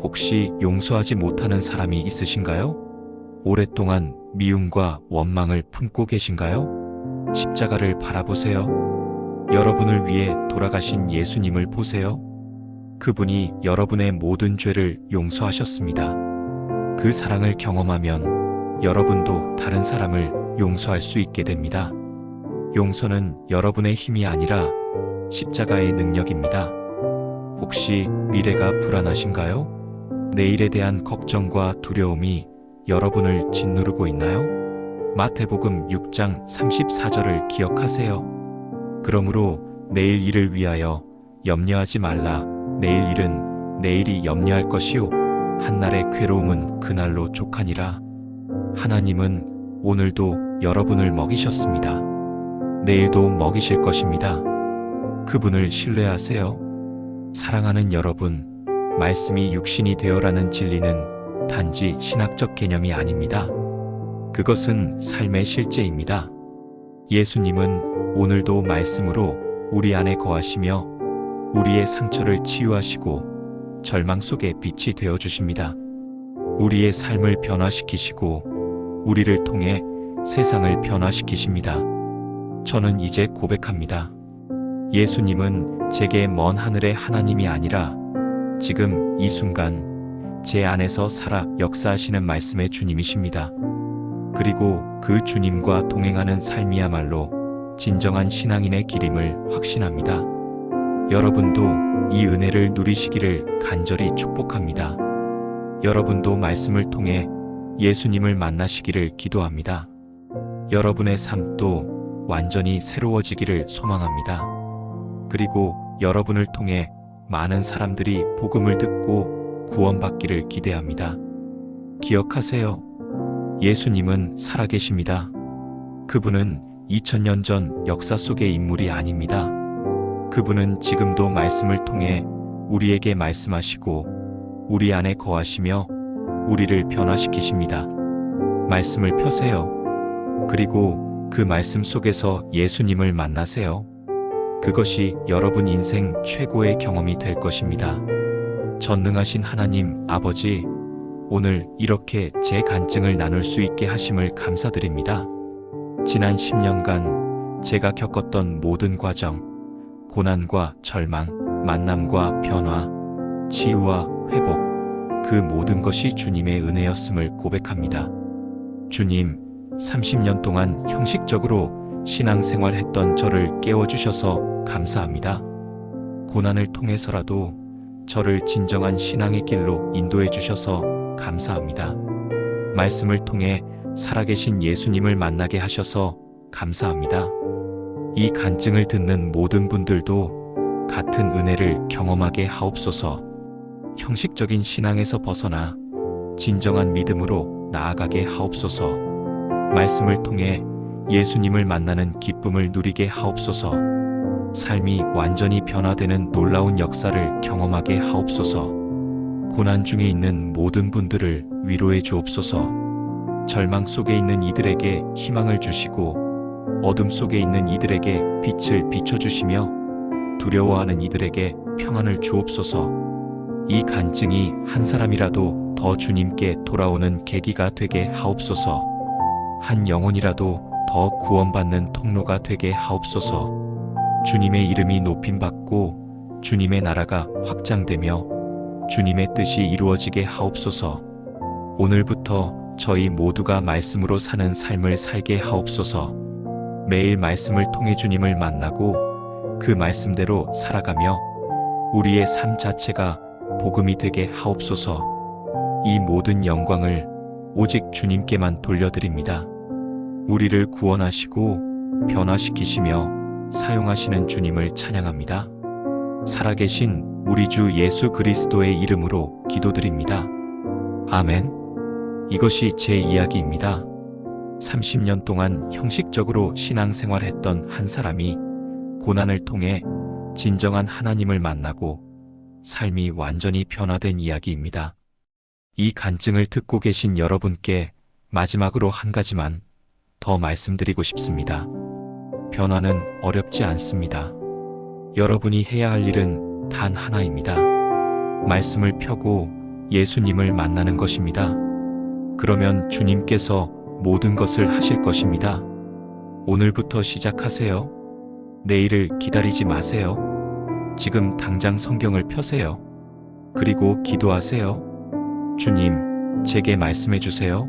혹시 용서하지 못하는 사람이 있으신가요? 오랫동안 미움과 원망을 품고 계신가요? 십자가를 바라보세요. 여러분을 위해 돌아가신 예수님을 보세요. 그분이 여러분의 모든 죄를 용서하셨습니다. 그 사랑을 경험하면 여러분도 다른 사람을 용서할 수 있게 됩니다. 용서는 여러분의 힘이 아니라 십자가의 능력입니다. 혹시 미래가 불안하신가요? 내일에 대한 걱정과 두려움이 여러분을 짓누르고 있나요? 마태복음 6장 34절을 기억하세요. 그러므로 내일 일을 위하여 염려하지 말라. 내일 일은 내일이 염려할 것이요 한날의 괴로움은 그날로 족하니라. 하나님은 오늘도 여러분을 먹이셨습니다. 내일도 먹이실 것입니다. 그분을 신뢰하세요. 사랑하는 여러분, 말씀이 육신이 되어라는 진리는 단지 신학적 개념이 아닙니다. 그것은 삶의 실제입니다. 예수님은 오늘도 말씀으로 우리 안에 거하시며 우리의 상처를 치유하시고 절망 속에 빛이 되어 주십니다. 우리의 삶을 변화시키시고 우리를 통해 세상을 변화시키십니다. 저는 이제 고백합니다. 예수님은 제게 먼 하늘의 하나님이 아니라 지금 이 순간 제 안에서 살아 역사하시는 말씀의 주님이십니다. 그리고 그 주님과 동행하는 삶이야말로 진정한 신앙인의 길임을 확신합니다. 여러분도 이 은혜를 누리시기를 간절히 축복합니다. 여러분도 말씀을 통해 예수님을 만나시기를 기도합니다. 여러분의 삶도 완전히 새로워지기를 소망합니다. 그리고 여러분을 통해 많은 사람들이 복음을 듣고 구원받기를 기대합니다. 기억하세요. 예수님은 살아계십니다. 그분은 2000년 전 역사 속의 인물이 아닙니다. 그분은 지금도 말씀을 통해 우리에게 말씀하시고 우리 안에 거하시며 우리를 변화시키십니다. 말씀을 펴세요. 그리고 그 말씀 속에서 예수님을 만나세요. 그것이 여러분 인생 최고의 경험이 될 것입니다. 전능하신 하나님 아버지, 오늘 이렇게 제 간증을 나눌 수 있게 하심을 감사드립니다. 지난 10년간 제가 겪었던 모든 과정, 고난과 절망, 만남과 변화, 치유와 회복, 그 모든 것이 주님의 은혜였음을 고백합니다. 주님, 30년 동안 형식적으로 신앙생활 했던 저를 깨워주셔서 감사합니다. 고난을 통해서라도 저를 진정한 신앙의 길로 인도해 주셔서 감사합니다. 말씀을 통해 살아계신 예수님을 만나게 하셔서 감사합니다. 이 간증을 듣는 모든 분들도 같은 은혜를 경험하게 하옵소서. 형식적인 신앙에서 벗어나 진정한 믿음으로 나아가게 하옵소서. 말씀을 통해 예수님을 만나는 기쁨을 누리게 하옵소서. 삶이 완전히 변화되는 놀라운 역사를 경험하게 하옵소서. 고난 중에 있는 모든 분들을 위로해 주옵소서. 절망 속에 있는 이들에게 희망을 주시고 어둠 속에 있는 이들에게 빛을 비춰주시며 두려워하는 이들에게 평안을 주옵소서. 이 간증이 한 사람이라도 더 주님께 돌아오는 계기가 되게 하옵소서. 한 영혼이라도 더 구원받는 통로가 되게 하옵소서. 주님의 이름이 높임받고 주님의 나라가 확장되며 주님의 뜻이 이루어지게 하옵소서. 오늘부터 저희 모두가 말씀으로 사는 삶을 살게 하옵소서. 매일 말씀을 통해 주님을 만나고 그 말씀대로 살아가며 우리의 삶 자체가 복음이 되게 하옵소서. 이 모든 영광을 오직 주님께만 돌려드립니다. 우리를 구원하시고 변화시키시며 사용하시는 주님을 찬양합니다. 살아계신 우리 주 예수 그리스도의 이름으로 기도드립니다. 아멘. 이것이 제 이야기입니다. 30년 동안 형식적으로 신앙생활했던 한 사람이 고난을 통해 진정한 하나님을 만나고 삶이 완전히 변화된 이야기입니다. 이 간증을 듣고 계신 여러분께 마지막으로 한 가지만 더 말씀드리고 싶습니다. 변화는 어렵지 않습니다. 여러분이 해야 할 일은 단 하나입니다. 말씀을 펴고 예수님을 만나는 것입니다. 그러면 주님께서 모든 것을 하실 것입니다. 오늘부터 시작하세요. 내일을 기다리지 마세요. 지금 당장 성경을 펴세요. 그리고 기도하세요. 주님, 제게 말씀해 주세요.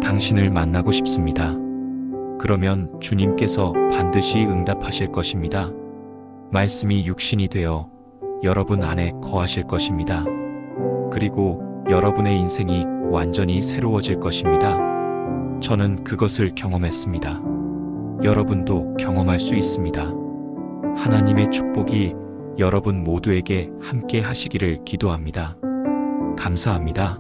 당신을 만나고 싶습니다. 그러면 주님께서 반드시 응답하실 것입니다. 말씀이 육신이 되어 여러분 안에 거하실 것입니다. 그리고 여러분의 인생이 완전히 새로워질 것입니다. 저는 그것을 경험했습니다. 여러분도 경험할 수 있습니다. 하나님의 축복이 여러분 모두에게 함께 하시기를 기도합니다. 감사합니다.